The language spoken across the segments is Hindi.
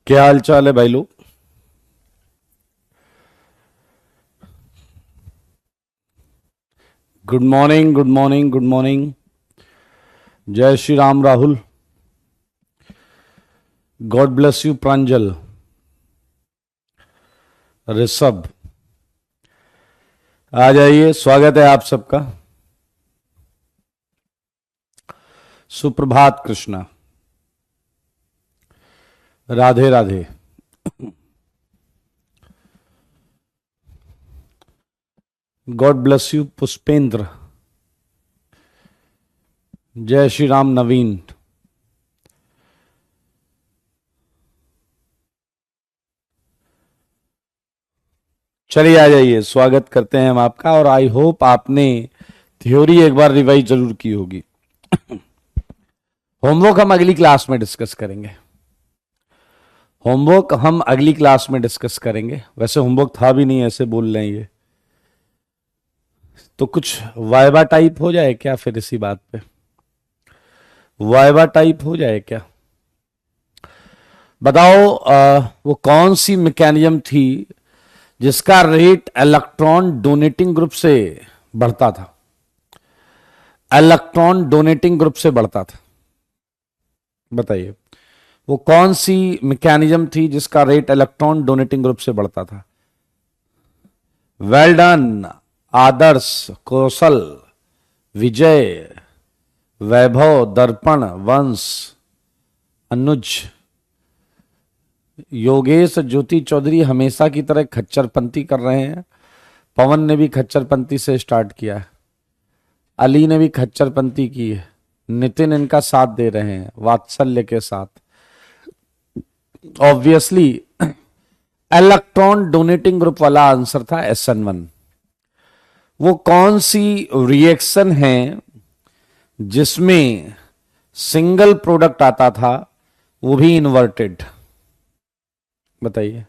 क्या हाल चाल है भाई लोग। Good morning, good morning, good morning. जय Shri Ram Rahul. God bless you Pranjal, Rishabh. आ जाइए, स्वागत है आप सबका। सुप्रभात Krishna, Radhe Radhe. God bless you Pushpendra. जय श्री राम नवीन। चलिए आ जाइए, स्वागत करते हैं हम आपका। और आई होप आपने थ्योरी एक बार रिवाइज जरूर की होगी। होमवर्क हम अगली क्लास में डिस्कस करेंगे। होमवर्क हम अगली क्लास में डिस्कस करेंगे। वैसे होमवर्क था भी नहीं, ऐसे बोल रहे हैं ये तो। कुछ वाइवा टाइप हो जाए क्या फिर इसी बात पे? वाइवा टाइप हो जाए क्या? बताओ, वो कौन सी मैकेनिज्म थी जिसका रेट इलेक्ट्रॉन डोनेटिंग ग्रुप से बढ़ता था? इलेक्ट्रॉन डोनेटिंग ग्रुप से बढ़ता था, बताइए वो कौन सी मैकेनिज्म थी जिसका रेट इलेक्ट्रॉन डोनेटिंग ग्रुप से बढ़ता था? वेल डन आदर्श, कौशल, विजय, वैभव, दर्पण, वंश, अनुज, योगेश, ज्योति चौधरी हमेशा की तरह खच्चरपंती कर रहे हैं। पवन ने भी खच्चरपंती से स्टार्ट किया है, अली ने भी खच्चरपंती की है, नितिन इनका साथ दे रहे हैं वात्सल्य के साथ। ऑब्वियसली इलेक्ट्रॉन डोनेटिंग ग्रुप वाला आंसर था SN1। वो कौन सी रिएक्शन है जिसमें सिंगल प्रोडक्ट आता था, वो भी इन्वर्टेड? बताइए।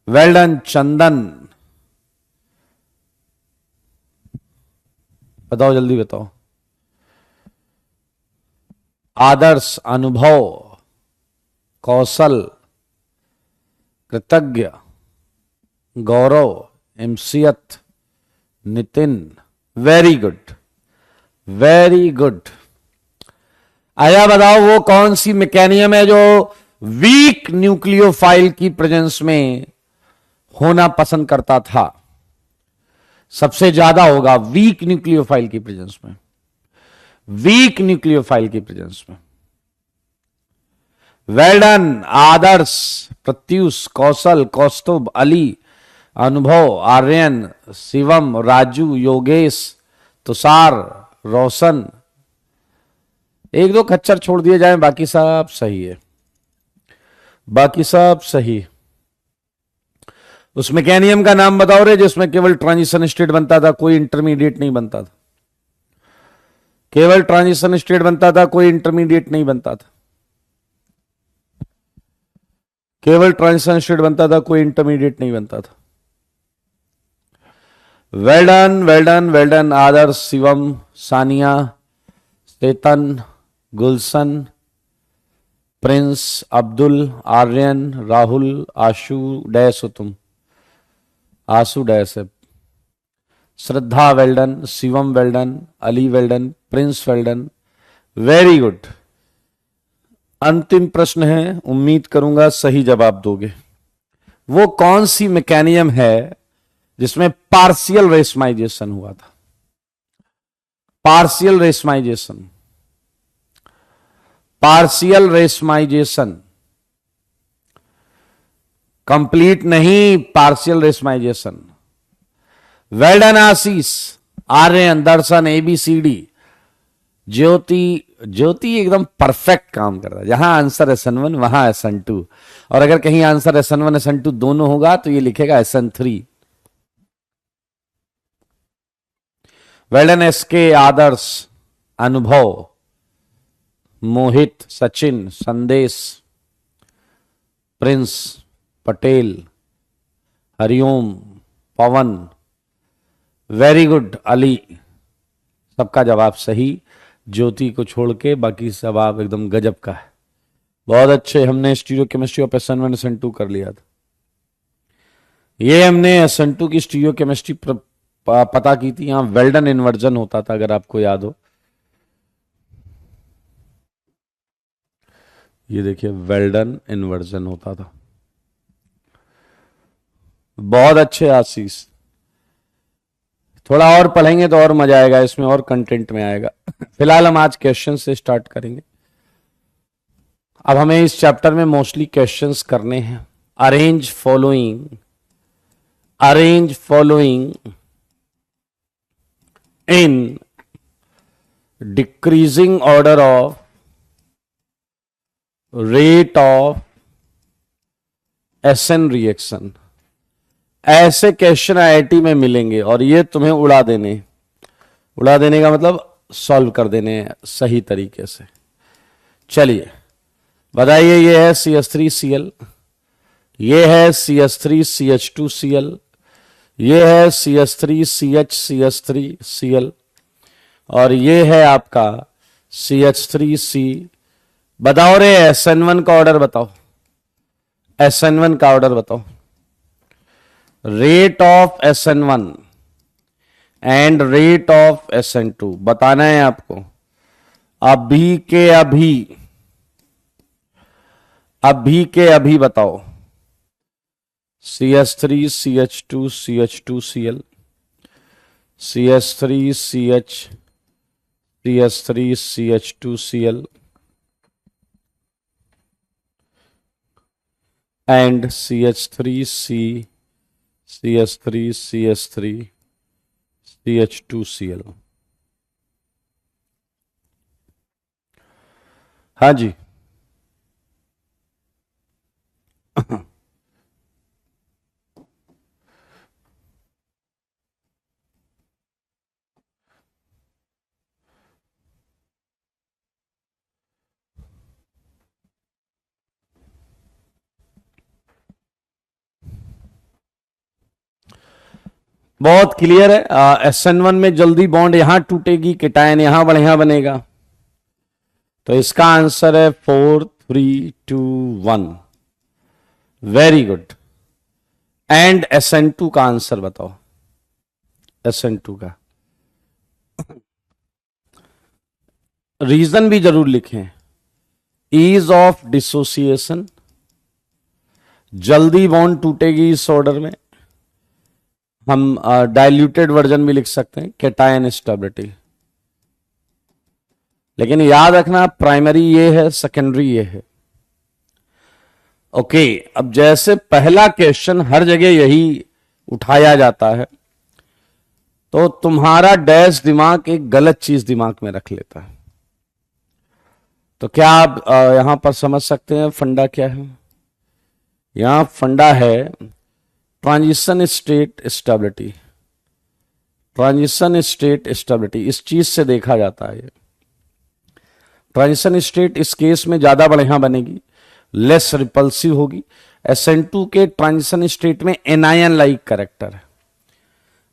वेल डन चंदन, बताओ जल्दी बताओ। आदर्श, अनुभव, कौशल, कृतज्ञ, गौरव, एमसीएत, Nitin. Very good, very good. आया बताओ, वो कौन सी मैकेनिज्म है जो वीक न्यूक्लियोफाइल की प्रेजेंस में होना पसंद करता था? सबसे ज्यादा होगा वीक न्यूक्लियोफाइल की प्रेजेंस में, वीक न्यूक्लियोफाइल की प्रेजेंस में। वेल डन आदर्श, प्रत्युष, कौशल, कौस्तुभ, अली, अनुभव, आर्यन, शिवम, राजू, योगेश, तुषार, रोशन। एक दो खच्चर छोड़ दिए जाए, बाकी सब सही है, बाकी सब सही। उस मैकेनिज्म का नाम बताओ रे जिसमें केवल ट्रांजिशन स्टेट बनता था, कोई इंटरमीडिएट नहीं बनता था। केवल ट्रांजिशन स्टेट बनता था, कोई इंटरमीडिएट नहीं बनता था। केवल ट्रांजिशन स्टेट बनता था, कोई इंटरमीडिएट नहीं बनता था। Well done, well done, well done Adarsh, Shivam, Sania, Chetan, Gulshan, Prince, Abdul, Aryan, Rahul, Ashu dash हो तुम, आशु डैश है। Shraddha well done, Shivam well done, Ali well done, Prince well done. Very good. अंतिम प्रश्न है, उम्मीद करूंगा सही जवाब दोगे। वो कौन सी मैकेनिज्म है जिसमें पार्शियल रेशमाइजेशन हुआ था? पार्शियल रेशमाइजेशन, पार्शियल रेशमाइजेशन, कंप्लीट नहीं, पार्शियल रेशमाइजेशन। वेल्डन आशीष, आर्यन, दर्शन, ABCD, ज्योति। ज्योति एकदम परफेक्ट काम कर रहा है। जहां आंसर SN1 वहां SN2, और अगर कहीं आंसर SN1 SN2 दोनों होगा तो ये लिखेगा SN3। वेल्डन SK, आदर्श, अनुभव, मोहित, सचिन, संदेश, प्रिंस, पटेल, हरिओम, पवन। वेरी गुड अली, सबका जवाब सही। ज्योति को छोड़ के बाकी जवाब एकदम गजब का है। बहुत अच्छे, हमने स्टीरियोकेमिस्ट्री ऑफ SN1 SN2 कर लिया था। ये हमने SN2 की स्टीरियोकेमिस्ट्री पता की थी, यहां वेल्डन इन्वर्जन होता था, अगर आपको याद हो। ये देखिए वेल्डन इन्वर्जन होता था। बहुत अच्छे आशीष, थोड़ा और पढ़ेंगे तो और मजा आएगा इसमें, और कंटेंट में आएगा। फिलहाल हम आज क्वेश्चन से स्टार्ट करेंगे। अब हमें इस चैप्टर में मोस्टली क्वेश्चंस करने हैं। Arrange following in decreasing order of rate of SN reaction. ऐसे क्वेश्चन IIT में मिलेंगे और ये तुम्हें उड़ा देने का मतलब सॉल्व कर देने सही तरीके से। चलिए बताइए, ये है CH3Cl, ये है CH3CH2Cl, ये है CH3CH3Cl, और ये है आपका CH3C। बताओ रे SN1 का ऑर्डर बताओ, SN1 का ऑर्डर बताओ। Rate of SN1 and rate of SN2 बताना है आपको। अभी के अभी बताओ। CH3CH2CH2Cl, CH3CH2Cl and CH2Cl। हाँ जी। बहुत क्लियर है। SN1 में जल्दी बॉन्ड यहां टूटेगी, केटायन यहां बढ़िया बनेगा, तो इसका आंसर है 4 3 2 1। Very good. एंड SN2 का आंसर बताओ, SN2 का रीजन भी जरूर लिखें। ईज ऑफ डिसोसिएशन, जल्दी बॉन्ड टूटेगी इस ऑर्डर में। हम डाइल्यूटेड वर्जन भी लिख सकते हैं, केटायन स्टेबिलिटी। लेकिन याद रखना प्राइमरी ये है, सेकेंडरी ये है। ओके, अब जैसे पहला क्वेश्चन हर जगह यही उठाया जाता है, तो तुम्हारा डैश दिमाग एक गलत चीज दिमाग में रख लेता है। तो क्या आप यहां पर समझ सकते हैं फंडा क्या है? यहां फंडा है transition state stability. Transition state stability इस चीज से देखा जाता है। ट्रांजिशन स्टेट इस केस में ज्यादा बढ़िया बनेगी, लेस रिपल्सिव होगी। SN2 के ट्रांजिशन स्टेट में एनायन लाइक कैरेक्टर है।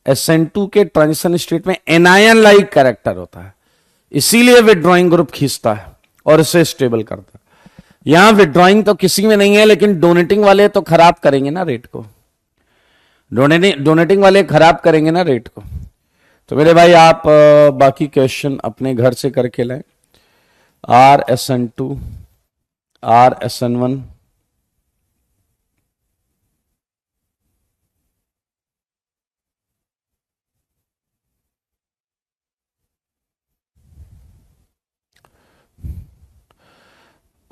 SN2 के ट्रांजिशन स्टेट में एनायन लाइक कैरेक्टर होता है, इसीलिए विड्रॉइंग ग्रुप खींचता है और इसे स्टेबल करता है। यहां विड्रॉइंग तो किसी में नहीं है, लेकिन डोनेटिंग वाले तो खराब करेंगे ना रेट को। डोनेटिंग वाले खराब करेंगे ना रेट को। तो मेरे भाई आप बाकी क्वेश्चन अपने घर से करके लाएं। RSN2, RSN1,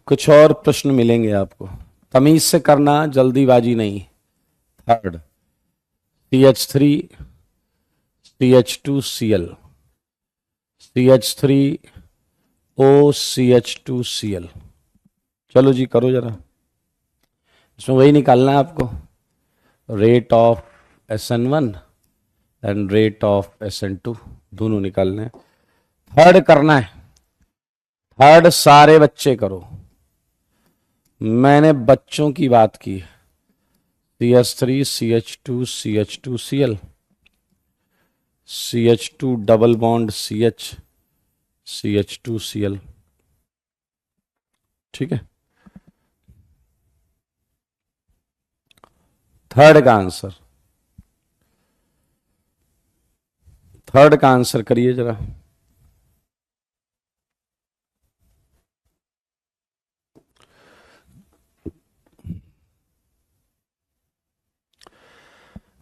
कुछ और प्रश्न मिलेंगे आपको, तमीज से करना, जल्दीबाजी नहीं। Third CH3 CH2Cl, CH3OCH2Cl। चलो जी करो जरा, इसमें वही निकालना है आपको, rate of SN1 and rate of SN2 दोनों निकालने हैं। थर्ड करना है, थर्ड सारे बच्चे करो। मैंने बच्चों की बात की। CH3 CH2 CH2Cl, CH2 double bond CH, CH2Cl। ठीक है, थर्ड का आंसर, थर्ड का आंसर करिए जरा।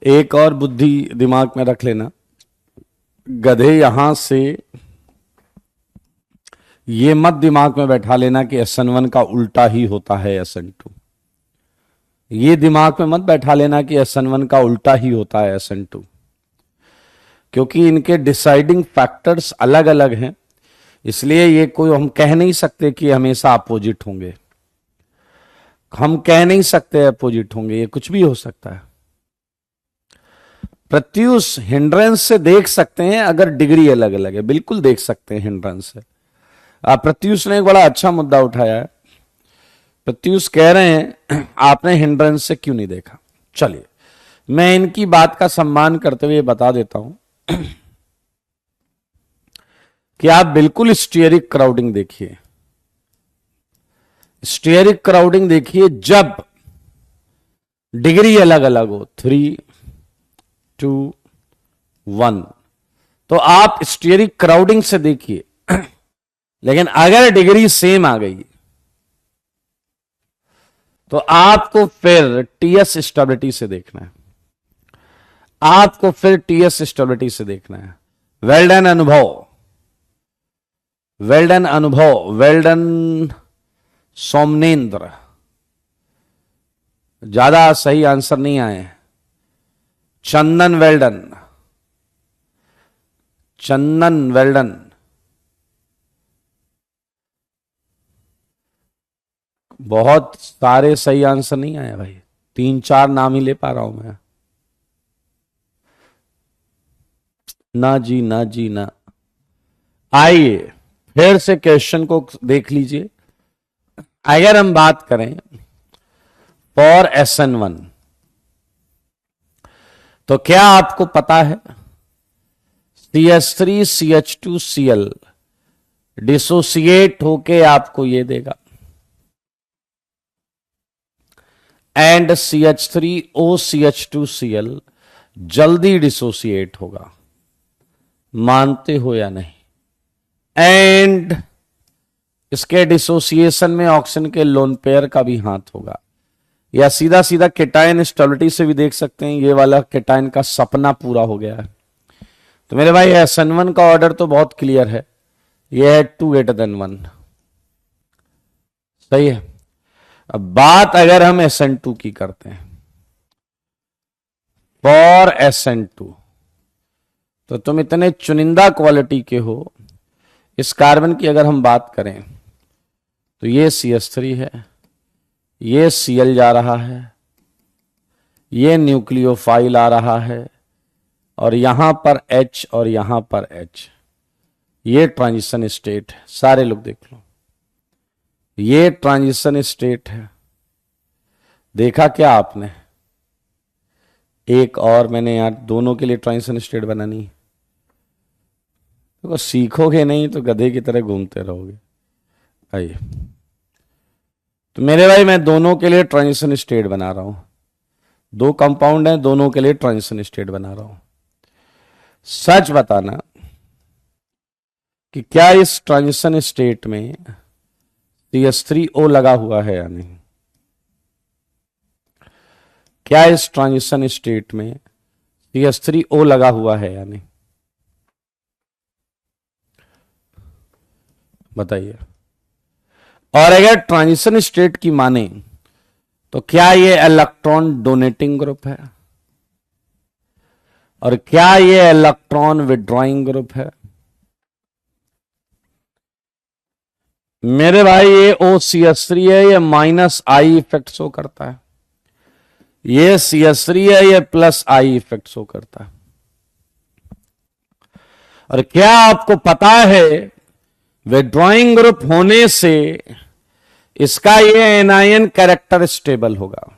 एक और बुद्धि दिमाग में रख लेना, गधे यहां से ये मत दिमाग में बैठा लेना कि SN1 का उल्टा ही होता है SN2। ये दिमाग में मत बैठा लेना कि SN1 का उल्टा ही होता है SN2, क्योंकि इनके डिसाइडिंग फैक्टर्स अलग अलग हैं, इसलिए ये कोई हम कह नहीं सकते कि हमेशा अपोजिट होंगे, हम कह नहीं सकते अपोजिट होंगे, ये कुछ भी हो सकता है। प्रत्यूष हिंड्रेंस से देख सकते हैं अगर डिग्री अलग अलग है, बिल्कुल देख सकते हैं हिंड्रेंस से। प्रत्यूष ने एक बड़ा अच्छा मुद्दा उठाया है। प्रत्यूष कह रहे हैं आपने हिंड्रेंस से क्यों नहीं देखा। चलिए मैं इनकी बात का सम्मान करते हुए बता देता हूं कि आप बिल्कुल स्टीयरिक क्राउडिंग देखिए, स्टीयरिक क्राउडिंग देखिए जब डिग्री अलग अलग हो 3, 2, 1, तो आप स्टीयरिक क्राउडिंग से देखिए। लेकिन अगर डिग्री सेम आ गई तो आपको फिर टीएस स्टेबिलिटी से देखना है, आपको फिर टीएस स्टेबिलिटी से देखना है। वेल डन अनुभव, वेल डन अनुभव, वेल डन सोमनेन्द्र, ज्यादा सही आंसर नहीं आए। चंदन वेल डन, चंदन वेल डन, बहुत सारे सही आंसर नहीं आए भाई, 3-4 नाम ही ले पा रहा हूं मैं। ना जी ना जी ना। आइए फिर से क्वेश्चन को देख लीजिए। अगर हम बात करें फॉर SN1 तो क्या आपको पता है CH3 CH2 Cl डिसोसिएट होके आपको ये देगा, एंड CH3O CH2 Cl जल्दी डिसोसिएट होगा, मानते हो या नहीं। एंड इसके डिसोसिएशन में ऑक्सीजन के लोन पेयर का भी हाथ होगा, या सीधा सीधा केटायन स्टेबिलिटी से भी देख सकते हैं ये वाला केटायन का सपना पूरा हो गया है। तो मेरे भाई SN1 का ऑर्डर तो बहुत क्लियर है, यह है 2 > 1, सही है। अब बात अगर हम SN2 की करते हैं, फॉर SN2 तो तुम इतने चुनिंदा क्वालिटी के हो। इस कार्बन की अगर हम बात करें तो ये CH3 है, ये Cl जा रहा है, ये न्यूक्लियोफाइल आ रहा है, और यहां पर H और यहां पर H, ये ट्रांजिशन स्टेट है। सारे लोग देख लो, ये ट्रांजिशन स्टेट है। देखा क्या आपने? एक और मैंने यार दोनों के लिए ट्रांजिशन स्टेट बनानी है। तो सीखोगे नहीं तो गधे की तरह घूमते रहोगे। आइए, तो मेरे भाई मैं दोनों के लिए ट्रांजिशन स्टेट बना रहा हूं, 2 कंपाउंड हैं, दोनों के लिए ट्रांजिशन स्टेट बना रहा हूं। सच बताना कि क्या इस ट्रांजिशन स्टेट में CH3O लगा हुआ है या नहीं। क्या इस ट्रांजिशन स्टेट में CH3O लगा हुआ है या नहीं, बताइए। और अगर ट्रांजिशन स्टेट की माने तो क्या ये इलेक्ट्रॉन डोनेटिंग ग्रुप है, और क्या ये इलेक्ट्रॉन विड्रॉइंग ग्रुप है। मेरे भाई ये OCH3 है, ये -I इफेक्ट शो करता है, ये CH3 है, ये +I इफेक्ट शो करता है। और क्या आपको पता है विड्रॉइंग ग्रुप होने से इसका ये एनायन कैरेक्टर स्टेबल होगा,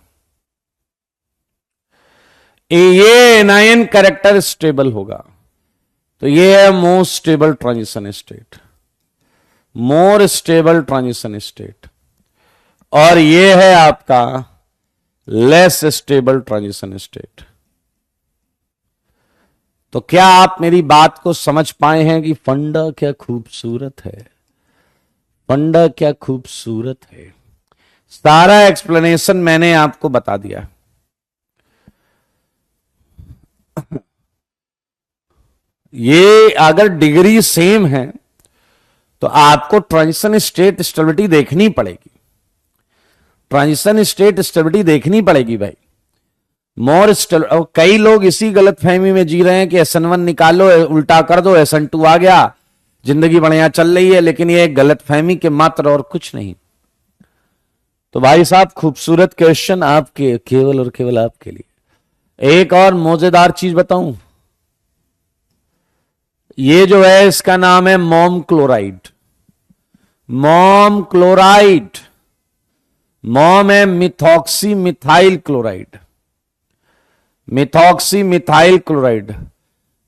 ये एनायन कैरेक्टर स्टेबल होगा। तो ये है most stable transition state, more stable transition state. और ये है आपका लेस स्टेबल ट्रांजिशन स्टेट। तो क्या आप मेरी बात को समझ पाए हैं कि फंडा क्या खूबसूरत है, फंडा क्या खूबसूरत है। सारा एक्सप्लेनेशन मैंने आपको बता दिया। ये अगर डिग्री सेम है तो आपको ट्रांजिशन स्टेट स्टेबिलिटी देखनी पड़ेगी, ट्रांजिशन स्टेट स्टेबिलिटी देखनी पड़ेगी भाई। मोर स्टेबल, कई लोग इसी गलतफहमी में जी रहे हैं कि SN1 निकालो, उल्टा कर दो, SN2 आ गया, जिंदगी बढ़िया चल रही है। लेकिन ये गलतफहमी के मात्र और कुछ नहीं। तो भाई साहब, खूबसूरत क्वेश्चन आपके, केवल और केवल आपके लिए। एक और मजेदार चीज बताऊं, ये जो है इसका नाम है मोम क्लोराइड। मोम क्लोराइड, मोम है methoxy methyl chloride, methoxy methyl chloride.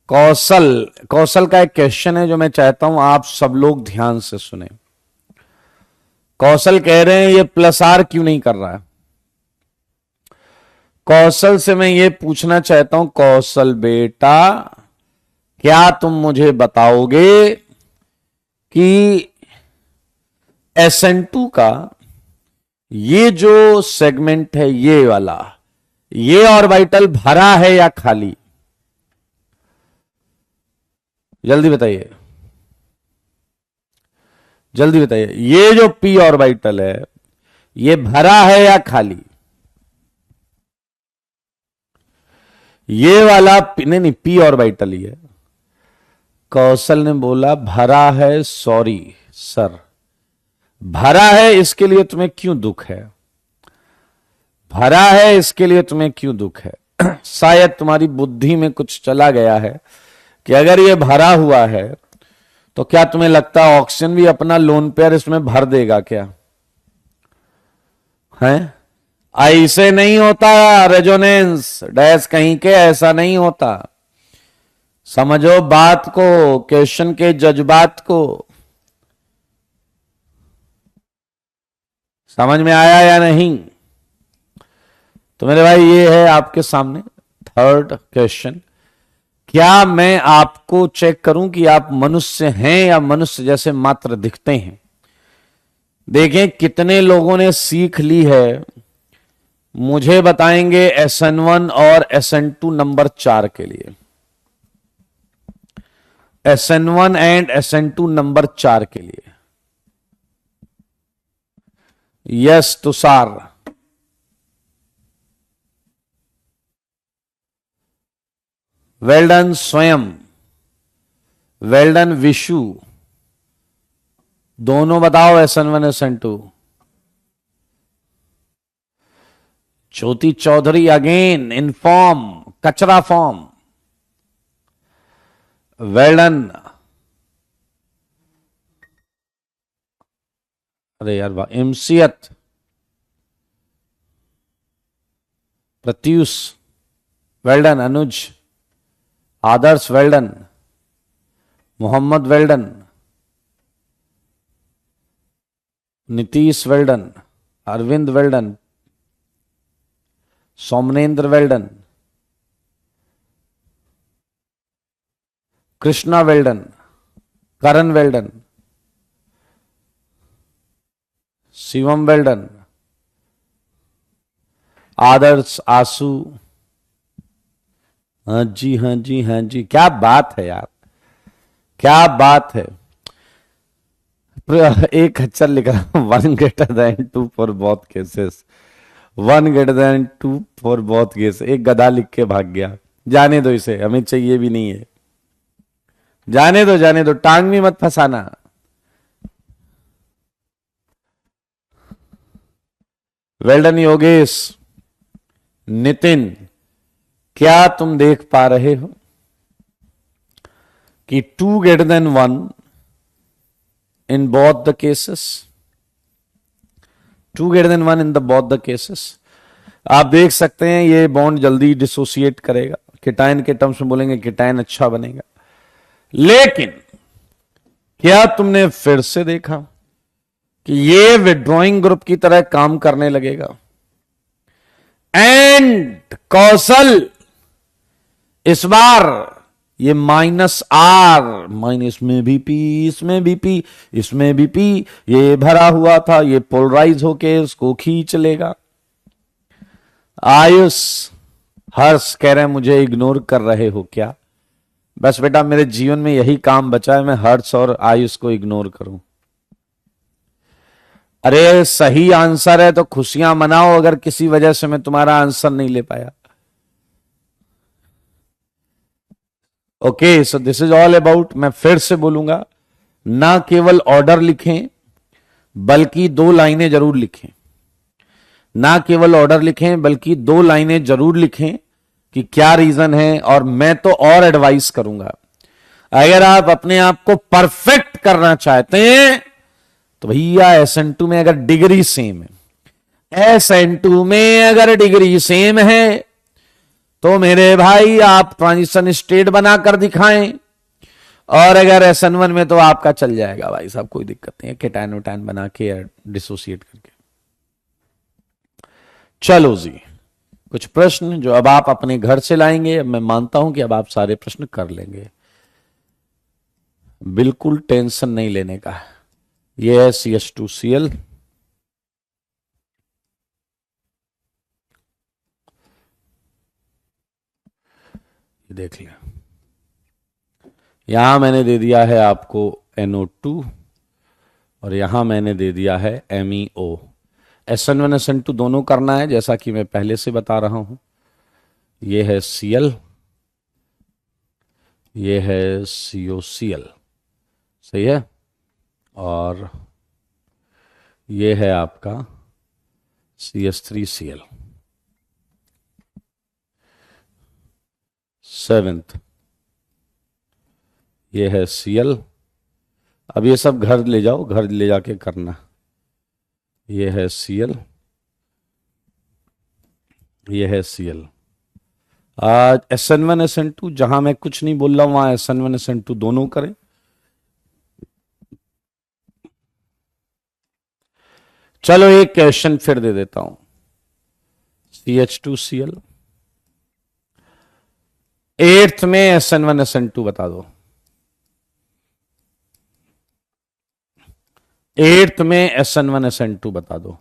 Kaushal का एक क्वेश्चन है जो मैं चाहता हूं आप सब लोग ध्यान से सुने। कौशल कह रहे हैं ये +R क्यों नहीं कर रहा है। कौशल से मैं ये पूछना चाहता हूं, कौशल बेटा क्या तुम मुझे बताओगे कि SN2 का ये जो सेगमेंट है, ये वाला, ये ऑर्बिटल भरा है या खाली? जल्दी बताइए, जल्दी बताइए। ये जो p ऑर्बिटल है ये भरा है या खाली? ये वाला नहीं, p ऑर्बिटल ही है। कौशल ने बोला भरा है। सॉरी सर, भरा है इसके लिए तुम्हें क्यों दुख है? भरा है इसके लिए तुम्हें क्यों दुख है? शायद तुम्हारी बुद्धि में कुछ चला गया है कि अगर ये भरा हुआ है तो क्या तुम्हें लगता है ऑक्सीजन भी अपना लोन पेयर इसमें भर देगा क्या? है ऐसे नहीं होता। रेजोनेंस डैश कहीं के ऐसा नहीं होता। समझो बात को, क्वेश्चन के जज्बात को। समझ में आया या नहीं? तो मेरे भाई ये है आपके सामने थर्ड क्वेश्चन। क्या मैं आपको चेक करूं कि आप मनुष्य हैं या मनुष्य जैसे मात्र दिखते हैं? देखें कितने लोगों ने सीख ली है। मुझे बताएंगे SN1 और SN2 नंबर 4 के लिए। SN1 एंड SN2 नंबर 4 के लिए। Yes Tushar, well done Swayam, well done Vishu. दोनों बताओ SN1 SN2। Jyoti Chaudhary again in form, कचरा फॉर्म। Well done. अरे यार वाह, इमसियत, Pratyush well done, Anuj, Adarsh well done, Mohammad well done, Nitish well done, Arvind well done, Somnendra well done, Krishna well done, Karan well done, Shivam well done, Adarsh, Aasu. हाँ जी, हाँ जी, हाँ जी, क्या बात है यार, क्या बात है। एक खच्चर लिख रहा, 1 greater than 2 for both cases, 1 greater than 2 for both cases. एक गधा लिख के भाग गया। जाने दो इसे, हमें चाहिए भी नहीं है। जाने दो, जाने दो, टांग में मत फंसाना। Well done Yogesh. नितिन, क्या तुम देख पा रहे हो कि 2 greater than 1 in both the cases? 2 greater than 1 in the both the cases। आप देख सकते हैं ये बॉन्ड जल्दी डिसोसिएट करेगा। कीटाइन के टर्म्स में बोलेंगे कीटाइन अच्छा बनेगा। लेकिन क्या तुमने फिर से देखा कि ये विड्रॉइंग ग्रुप की तरह काम करने लगेगा? स्टूडेंट कौशल, इस बार ये -R, माइनस में भी P, इसमें भी P, इसमें भी P, ये भरा हुआ था, ये पोलराइज होके इसको खींच लेगा। आयुष, हर्ष कह रहे हैं मुझे इग्नोर कर रहे हो क्या? बस बेटा मेरे जीवन में यही काम बचा है, मैं हर्ष और आयुष को इग्नोर करूं। अरे सही आंसर है तो खुशियां मनाओ, अगर किसी वजह से मैं तुम्हारा आंसर नहीं ले पाया। Okay, so this is all about, मैं फिर से बोलूंगा, ना केवल ऑर्डर लिखें बल्कि 2 लाइनें जरूर लिखें। ना केवल ऑर्डर लिखें बल्कि 2 लाइनें जरूर लिखें कि क्या रीजन है। और मैं तो और एडवाइस करूंगा, अगर आप अपने आप को परफेक्ट करना चाहते हैं तो भैया SN2 में अगर डिग्री सेम है, SN2 में अगर डिग्री सेम है तो मेरे भाई आप ट्रांजिशन स्टेट बनाकर दिखाएं, और अगर SN1 में तो आपका चल जाएगा भाई साहब, कोई दिक्कत नहीं है, केटायन वेटायन बना के डिसोसिएट करके। चलो जी, कुछ प्रश्न जो अब आप अपने घर से लाएंगे, मैं मानता हूं कि अब आप सारे प्रश्न कर लेंगे, बिल्कुल टेंशन नहीं लेने का। ये है CH2Cl, देख लें, यहां मैंने दे दिया है आपको NO2 और यहां मैंने दे दिया है MEO। SN1 SN2 दोनों करना है जैसा कि मैं पहले से बता रहा हूं। ये है Cl, ये है COCl, सही है, और ये है आपका CH3Cl। 7th ये है Cl। अब ये सब घर ले जाओ, घर ले जाके करना। ये है Cl, ये है Cl। आज SN1 SN2 जहां मैं कुछ नहीं बोल रहा हूं वहां SN1 SN2 दोनों करें। चलो एक क्वेश्चन फिर दे देता हूं, CH2Cl, 8th में SN1 SN2 बता दो। 8th में SN1 SN2 बता दो।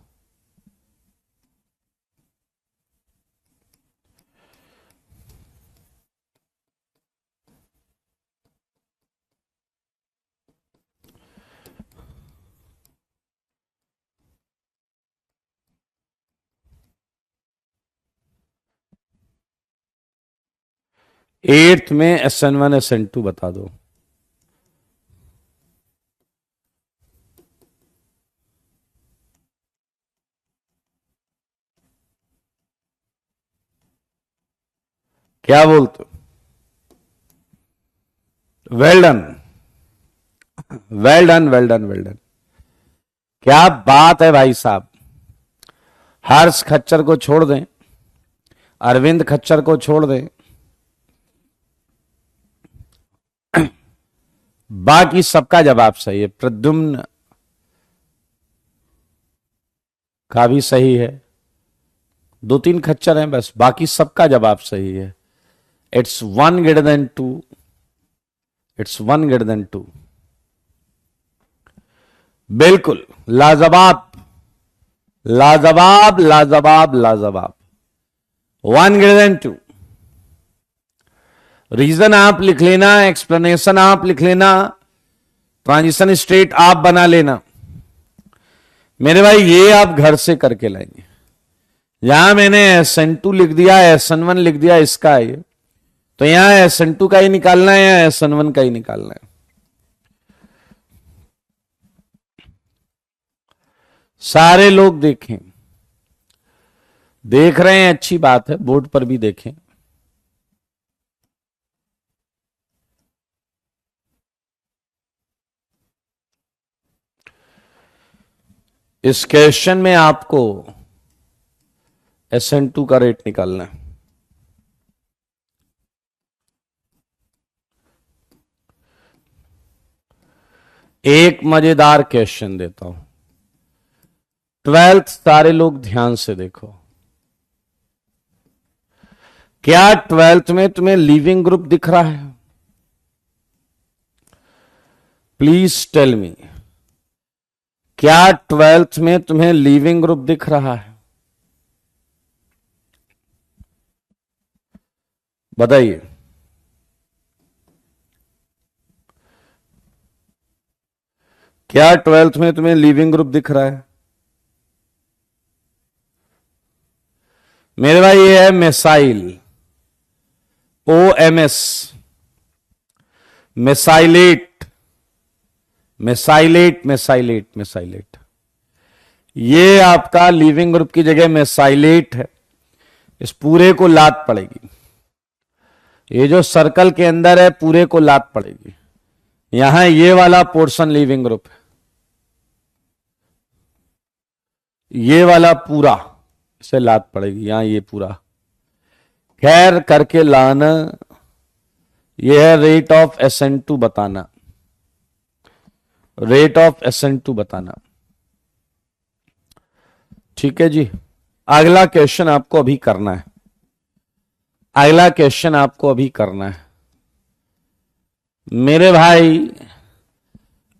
एट्थ में SN1 SN2 बता दो। क्या बोलते? Well done, well done, well done, well done. क्या बात है भाई साहब। हर्ष खच्चर को छोड़ दें, अरविंद खच्चर को छोड़ दें, बाकी सबका जवाब सही है। प्रद्युम्न का भी सही है, 2-3 खच्चर हैं बस, बाकी सबका जवाब सही है। It's 1 greater than 2, it's 1 greater than 2। बिल्कुल लाजवाब, लाजवाब, लाजवाब, लाजवाब। 1 greater than 2। रीजन आप लिख लेना, एक्सप्लेनेशन आप लिख लेना, ट्रांजिशन स्टेट आप बना लेना। मेरे भाई ये आप घर से करके लाएंगे। यहां मैंने SN2 लिख दिया, SN1 लिख दिया, इसका है ये, तो यहां SN2 का ही निकालना है या SN1 का ही निकालना है। सारे लोग देखें, देख रहे हैं, अच्छी बात है, बोर्ड पर भी देखें। इस क्वेश्चन में आपको SN2 का रेट निकालना है। एक मजेदार क्वेश्चन देता हूं, 12th सारे लोग ध्यान से देखो। क्या ट्वेल्थ में तुम्हें लीविंग ग्रुप दिख रहा है? प्लीज टेल मी, क्या ट्वेल्थ में तुम्हें लीविंग ग्रुप दिख रहा है? बताइए। क्या ट्वेल्थ में तुम्हें लीविंग ग्रुप दिख रहा है? मेरे भाई ये है मिसाइल, OMS, मिसाइलेट, मिसाइलेट, मिसाइलेट, मिसाइलेट। ये आपका लीविंग ग्रुप की जगह मिसाइलेट है। इस पूरे को लात पड़ेगी। ये जो सर्कल के अंदर है पूरे को लात पड़ेगी। यहां ये वाला पोर्शन लीविंग ग्रुप है, ये वाला पूरा इसे लात पड़ेगी, यहां ये पूरा। खैर करके लाना, यह है रेट ऑफ SN2 बताना, रेट ऑफ SN2 बताना। ठीक है जी। अगला क्वेश्चन आपको अभी करना है, अगला क्वेश्चन आपको अभी करना है मेरे भाई।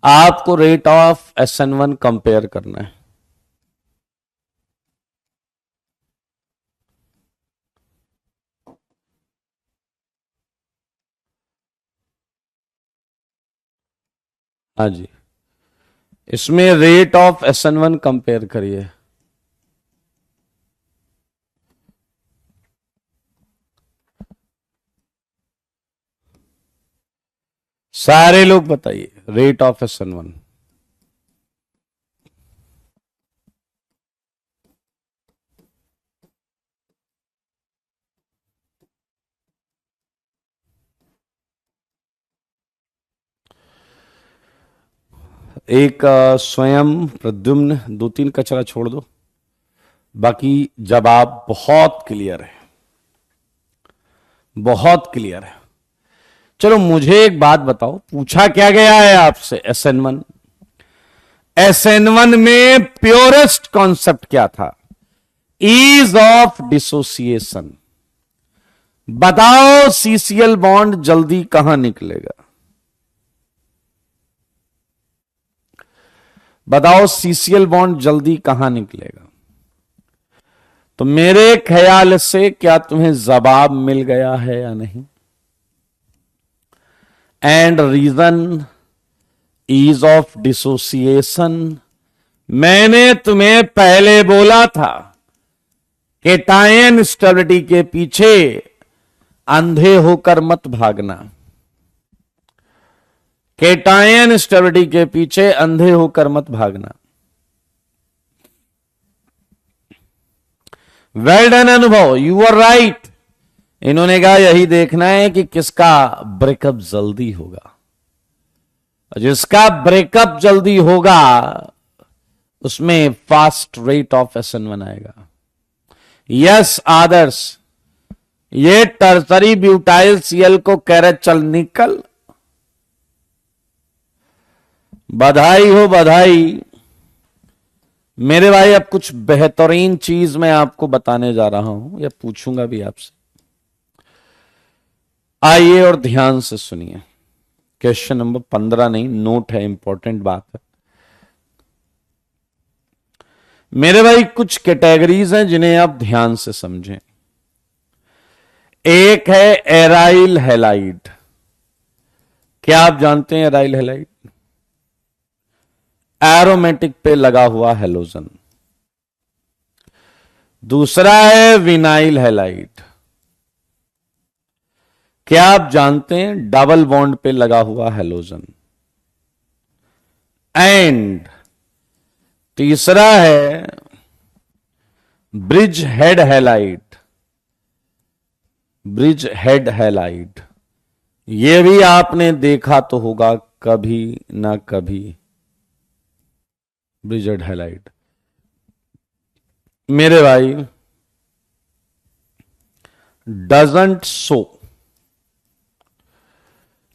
आपको रेट ऑफ SN1 कंपेयर करना है। हाँ जी, इसमें रेट ऑफ SN1 कंपेयर करिए। सारे लोग बताइए रेट ऑफ SN1। एक स्वयं, प्रद्युम्न, 2-3 कचरा छोड़ दो, बाकी जवाब बहुत क्लियर है, बहुत क्लियर है। चलो मुझे एक बात बताओ, पूछा क्या गया है आपसे SN1? SN1 में प्योरेस्ट कॉन्सेप्ट क्या था? Ease of dissociation. बताओ CCl बॉन्ड जल्दी कहां निकलेगा? बताओ CCl बॉन्ड जल्दी कहां निकलेगा? तो मेरे ख्याल से क्या तुम्हें जवाब मिल गया है या नहीं? And reason ease of dissociation. मैंने तुम्हें पहले बोला था कि टाइन स्टेबिलिटी के पीछे अंधे होकर मत भागना, केटायन स्टेबिलिटी के पीछे अंधे होकर मत भागना। वेल डन अनुभव, यू आर राइट। इन्होंने कहा यही देखना है कि किसका ब्रेकअप जल्दी होगा। जिसका ब्रेकअप जल्दी होगा उसमें फास्ट रेट ऑफ SN1 आएगा। यस आदर्श, ये टर्सरी ब्यूटाइल CL को कह रहे चल निकल। बधाई हो बधाई मेरे भाई। अब कुछ बेहतरीन चीज मैं आपको बताने जा रहा हूं या पूछूंगा भी आपसे। आइए और ध्यान से सुनिए। क्वेश्चन नंबर 15 नहीं, नोट है, इंपॉर्टेंट बात है मेरे भाई। कुछ कैटेगरीज हैं जिन्हें आप ध्यान से समझें। एक है एराइल हैलाइड। क्या आप जानते हैं एराइल हैलाइड? एरोमेटिक पे लगा हुआ हेलोजन। दूसरा है विनाइल हैलाइड। क्या आप जानते हैं? डबल बॉन्ड पे लगा हुआ हेलोजन। एंड तीसरा है bridge head halide. Bridge head halide, यह भी आपने देखा तो होगा कभी ना कभी। ब्रिज हेड हैलाइड मेरे भाई डजंट शो।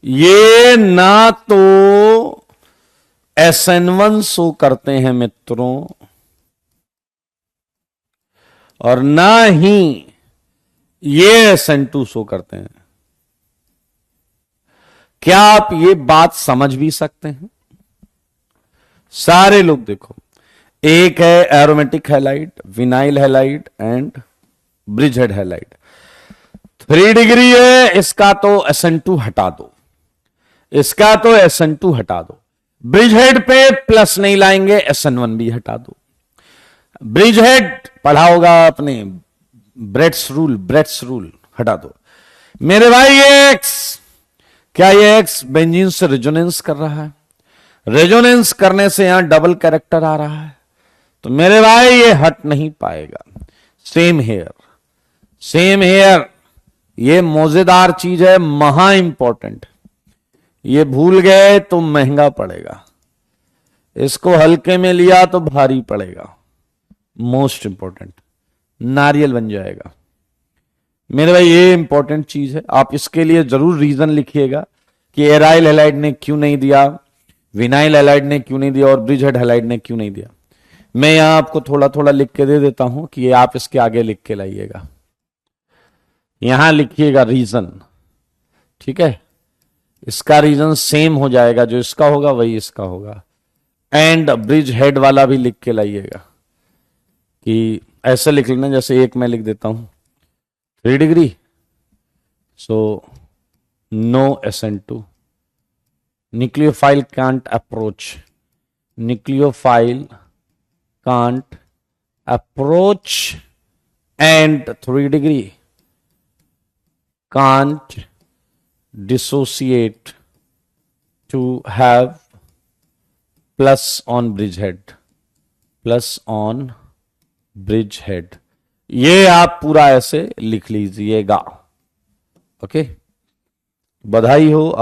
ये ना तो SN1 शो करते हैं मित्रों, और ना ही ये SN2 शो करते हैं। क्या आप ये बात समझ भी सकते हैं? सारे लोग देखो, एक है aromatic halide, vinyl halide and bridgehead halide. 3 degree है, इसका तो SN2 हटा दो, इसका तो SN2 हटा दो। ब्रिजहेड पे प्लस नहीं लाएंगे, SN1 भी हटा दो। ब्रिजहेड पढ़ा होगा आपने, ब्रेट्स रूल हटा दो। मेरे भाई ये एक्स, क्या ये एक्स बेंजीन से रेजोनेंस कर रहा है? रेजोनेंस करने से यहां डबल कैरेक्टर आ रहा है, तो मेरे भाई ये हट नहीं पाएगा। सेम हेयर, सेम हेयर, ये मौजेदार चीज है, महा इंपॉर्टेंट। ये भूल गए तो महंगा पड़ेगा, इसको हल्के में लिया तो भारी पड़ेगा। मोस्ट इंपॉर्टेंट, नारियल बन जाएगा। मेरे भाई ये इंपॉर्टेंट चीज है, आप इसके लिए जरूर रीजन लिखिएगा कि एराइल हैलाइड ने क्यों नहीं दिया, विनाइल हैलाइड ने क्यों नहीं दिया और ब्रिजहेड हैलाइड ने क्यों नहीं दिया। मैं यहां आपको थोड़ा थोड़ा लिख के दे देता हूं कि ये आप इसके आगे लिख के लाइएगा, यहां लिखिएगा रीजन, ठीक है। इसका रीजन सेम हो जाएगा, जो इसका होगा वही इसका होगा। एंड ब्रिजहेड वाला भी लिख के लाइएगा कि ऐसे लिख लेना, जैसे एक मैं लिख देता हूं 3 degree, so no SN2, nucleophile can't approach, nucleophile can't approach, and 3 degree can't dissociate to have plus on bridgehead, plus on bridgehead। ये आप पूरा ऐसे लिख लीजिएगा, ओके। बधाई हो,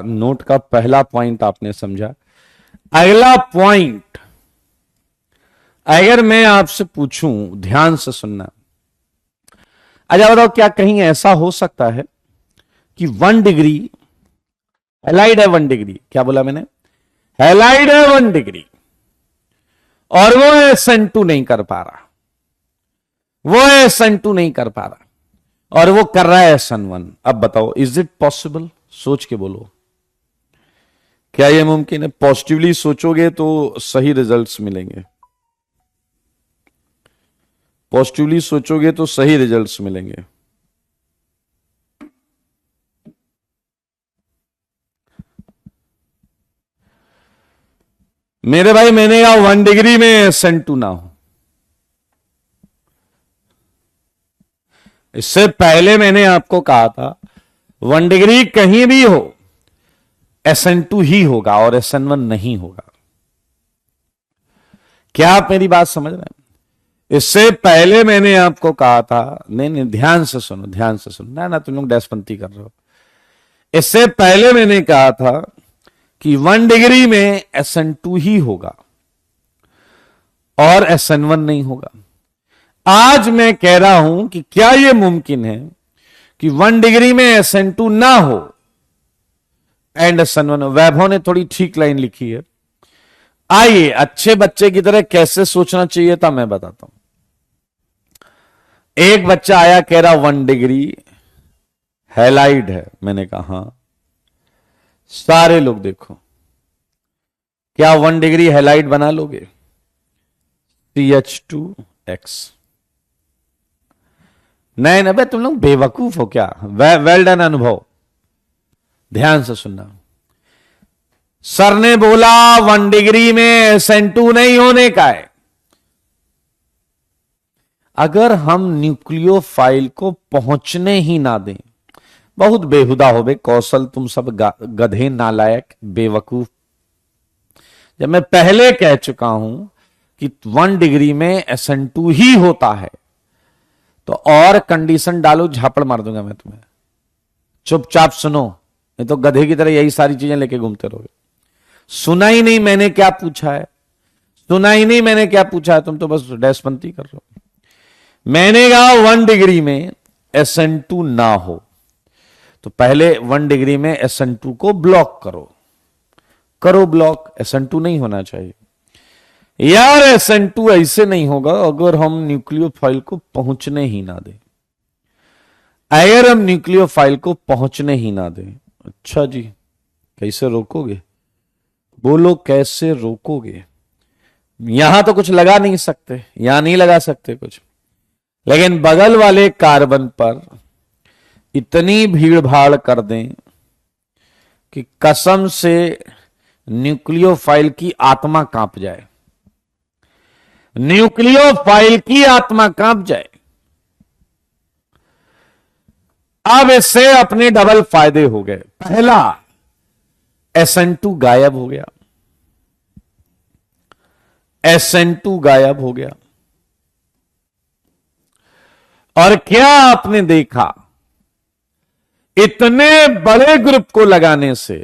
नोट का पहला पॉइंट आपने समझा। अगला पॉइंट, अगर मैं आपसे पूछूं, ध्यान से सुनना। अच्छा बताओ, क्या कहीं ऐसा हो सकता है कि 1 डिग्री हैलाइड है, 1 डिग्री, क्या बोला मैंने, हैलाइड है 1 डिग्री, और वो SN2 नहीं कर पा रहा, वो SN2 नहीं कर पा रहा, और वो कर रहा है SN1। अब बताओ, इज इट पॉसिबल? सोच के बोलो, क्या ये मुमकिन है? पॉजिटिवली सोचोगे तो सही रिजल्ट्स मिलेंगे, पॉजिटिवली सोचोगे तो सही रिजल्ट्स मिलेंगे। मेरे भाई मैंने कहा 1 डिग्री में SN2 ना हो। इससे पहले मैंने आपको कहा था 1 डिग्री कहीं भी हो SN2 ही होगा और SN1 नहीं होगा। क्या आप मेरी बात समझ रहे हैं? इससे पहले मैंने आपको कहा था, नहीं ध्यान से सुनो, ध्यान से सुनो, ना तुम लोग डैशपंती कर रहे हो। इससे पहले मैंने कहा था कि 1 डिग्री में SN2 ही होगा और SN1 नहीं होगा। आज मैं कह रहा हूं कि क्या यह मुमकिन है कि 1 डिग्री में SN2 ना हो एंड SN1। वैभव ने थोड़ी ठीक लाइन लिखी है। आइए, अच्छे बच्चे की तरह कैसे सोचना चाहिए था मैं बताता हूं। एक बच्चा आया, कह रहा 1 डिग्री हैलाइड है। मैंने कहा हां। सारे लोग देखो, क्या 1 डिग्री हैलाइड बना लोगे? CH2X। नहीं ना भाई, तुम लोग बेवकूफ हो क्या? वेल डन अनुभव, ध्यान से सुनना। सर ने बोला 1 डिग्री में SN2 नहीं होने का है। अगर हम न्यूक्लियोफाइल को पहुंचने ही ना दें, बहुत बेहुदा हो बे कौशल, तुम सब गधे, नालायक, बेवकूफ। जब मैं पहले कह चुका हूं कि 1 डिग्री में SN2 ही होता है, तो और कंडीशन डालो, झापड़ मार दूंगा मैं तुम्हें। चुपचाप सुनो, नहीं तो गधे की तरह यही सारी चीजें लेके घूमते रहोगे। सुना ही नहीं मैंने क्या पूछा है, सुना ही नहीं मैंने क्या पूछा है, तुम तो बस डैशपंती कर रहे हो। मैंने कहा 1 डिग्री में SN2 ना हो, तो पहले 1 डिग्री में SN2 को ब्लॉक करो, करो ब्लॉक। SN2 नहीं होना चाहिए यार। SN2 ऐसे नहीं होगा अगर हम न्यूक्लियोफाइल को पहुंचने ही ना दें। अगर हम न्यूक्लियोफाइल को पहुंचने ही ना दें। अच्छा जी, कैसे रोकोगे? बोलो कैसे रोकोगे? यहां तो कुछ लगा नहीं सकते, यहां नहीं लगा सकते कुछ, लेकिन बगल वाले कार्बन पर इतनी भीड़ भाड़ कर दें कि कसम से न्यूक्लियोफाइल की आत्मा कांप जाए, न्यूक्लियोफाइल की आत्मा कांप जाए। अब इससे अपने डबल फायदे हो गए। पहला, SN2 गायब हो गया, SN2 गायब हो गया। और क्या आपने देखा, इतने बड़े ग्रुप को लगाने से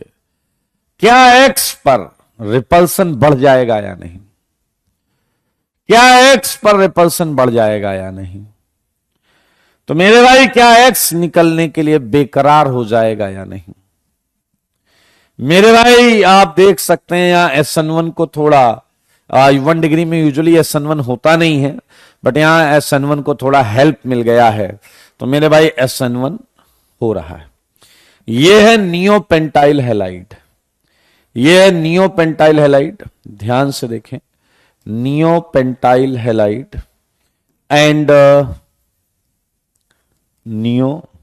क्या एक्स पर रिपल्सन बढ़ जाएगा या नहीं? क्या एक्स पर रिपल्सन बढ़ जाएगा या नहीं? तो मेरे भाई, क्या एक्स निकलने के लिए बेकरार हो जाएगा या नहीं? मेरे भाई, आप देख सकते हैं यहां SN1 को थोड़ा 1 डिग्री में यूजुअली SN1 होता नहीं है, बट यहां SN1 को थोड़ा हेल्प मिल गया है, तो मेरे भाई SN1 हो रहा है। यह है नियोपेंटाइल हैलाइड, यह है नियोपेंटाइल हैलाइड। ध्यान से देखें, neopentyl halide and neopentyl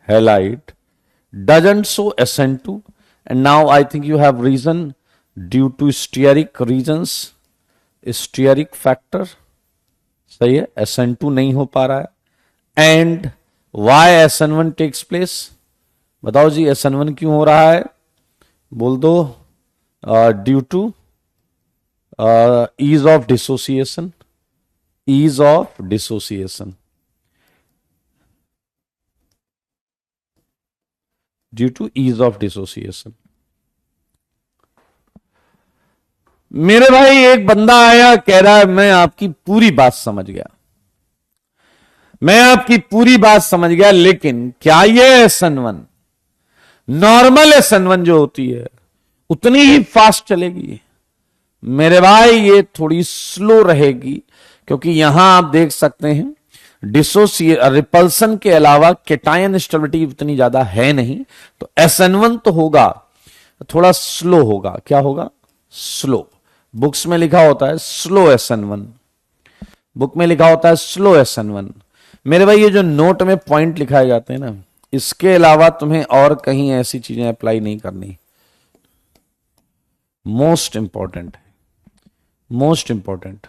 halide doesn't show SN2, and now I think you have reason due to steric reasons, steric factor, सही है, SN2 नहीं हो पा रहा है। And why SN1 takes place? बताओ जी, SN1 क्यों हो रहा है? बोल दो। Due to ease of dissociation, ease of dissociation, due to ease of dissociation. मेरे भाई, एक बंदा आया, कह रहा है मैं आपकी पूरी बात समझ गया, मैं आपकी पूरी बात समझ गया, लेकिन क्या ये SN1 नॉर्मल SN1 जो होती है उतनी ही फास्ट चलेगी? मेरे भाई, ये थोड़ी स्लो रहेगी, क्योंकि यहां आप देख सकते हैं रिपल्सन के अलावा केटायन स्टेबिलिटी उतनी ज्यादा है नहीं, तो SN1 तो होगा, थोड़ा स्लो होगा। क्या होगा? स्लो। बुक्स में लिखा होता है स्लो SN1, बुक में लिखा होता है स्लो SN1। मेरे भाई, ये जो नोट में पॉइंट लिखाए जाते हैं ना, इसके अलावा तुम्हें और कहीं ऐसी चीजें अप्लाई नहीं करनी। मोस्ट इंपॉर्टेंट है, मोस्ट इंपॉर्टेंट,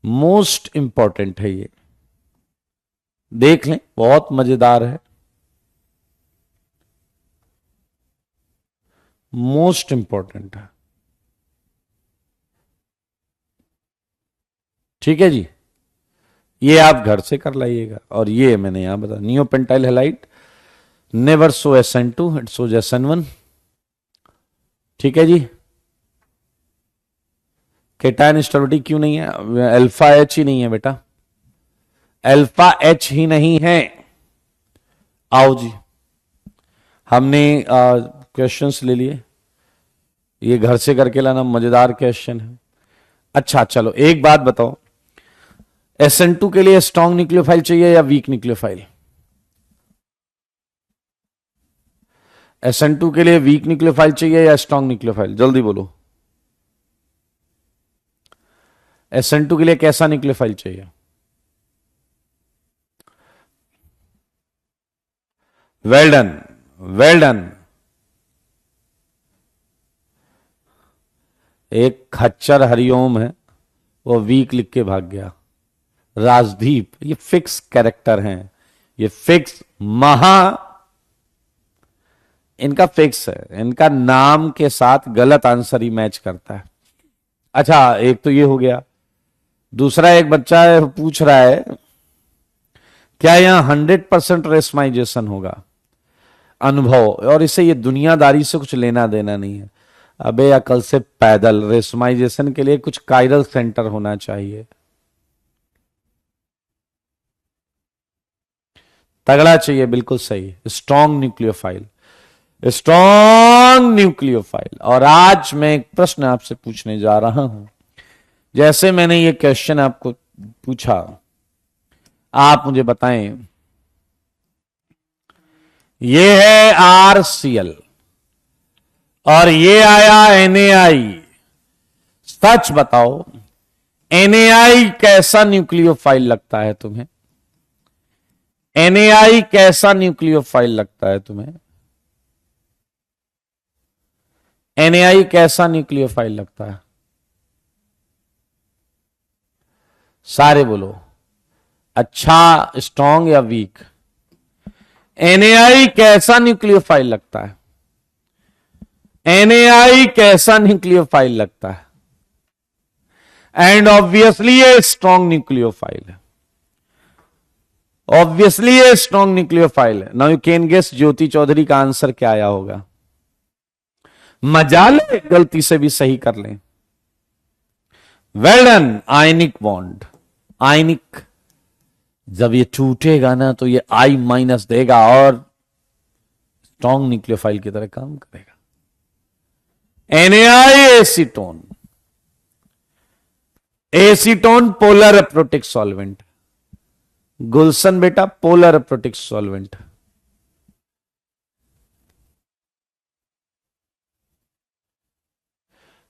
मोस्ट इंपॉर्टेंट है ये, देख लें, बहुत मजेदार है, मोस्ट इंपॉर्टेंट है। ठीक है जी, ये आप घर से कर लाइएगा। और ये मैंने यहां बता, neopentyl halide never show SN2, it shows SN1। ठीक है जी। केटायन स्टेबिलिटी क्यों नहीं है? अल्फा H ही नहीं है बेटा, अल्फा H ही नहीं है। आओ जी, हमने क्वेश्चंस ले लिए, ये घर से करके लाना, मजेदार क्वेश्चन है। अच्छा चलो, एक बात बताओ, SN2 के लिए स्ट्रॉन्ग न्यूक्लियोफाइल चाहिए या वीक न्यूक्लियोफाइल? SN2 के लिए वीक न्यूक्लियोफाइल चाहिए या स्ट्रॉन्ग न्यूक्लियोफाइल? जल्दी बोलो। SN2 के लिए कैसा न्यूक्लियोफाइल चाहिए? Well done, well done. एक खच्चर हरिओम है, वो वीक लिख के भाग गया। राजदीप, ये फिक्स कैरेक्टर हैं, ये फिक्स इनका फिक्स है, इनका नाम के साथ गलत आंसर ही मैच करता है। अच्छा, एक तो ये हो गया। दूसरा, एक बच्चा है, पूछ रहा है क्या यहां 100% रेस्माइजेशन होगा? अनुभव, और इसे ये दुनियादारी से कुछ लेना देना नहीं है। अबे अकल से पैदल, रेस्माइजेशन के लिए कुछ कायरल सेंटर होना चाहिए, तगड़ा चाहिए, बिल्कुल सही, स्ट्रॉन्ग न्यूक्लियोफाइल, स्ट्रॉन्ग न्यूक्लियोफाइल। और आज मैं एक प्रश्न आपसे पूछने जा रहा हूं, जैसे मैंने ये क्वेश्चन आपको पूछा, आप मुझे बताएं, ये है RCl और ये आया NaI। सच बताओ, NaI कैसा न्यूक्लियोफाइल लगता है तुम्हें? NaI कैसा न्यूक्लियोफाइल लगता है तुम्हें? NaI कैसा न्यूक्लियोफाइल लगता है? सारे बोलो, अच्छा, स्ट्रॉन्ग या वीक? NaI कैसा न्यूक्लियोफाइल लगता है? NaI कैसा न्यूक्लियोफाइल लगता है? एंड ऑब्वियसली ये स्ट्रॉन्ग न्यूक्लियोफाइल है। ऑब्वियसली ये स्ट्रॉन्ग न्यूक्लियोफाइल है। नाउ यू कैन गेस ज्योति चौधरी का आंसर क्या आया होगा। मजा ले, गलती से भी सही कर लें। Well done. आयनिक बॉन्ड, आयनिक जब ये टूटेगा ना तो ये I- देगा और स्ट्रॉन्ग न्यूक्लियोफाइल की तरह काम करेगा। NaI acetone, acetone polar aprotic solvent. Gulshan बेटा पोलर अप्रोटिक सॉल्वेंट।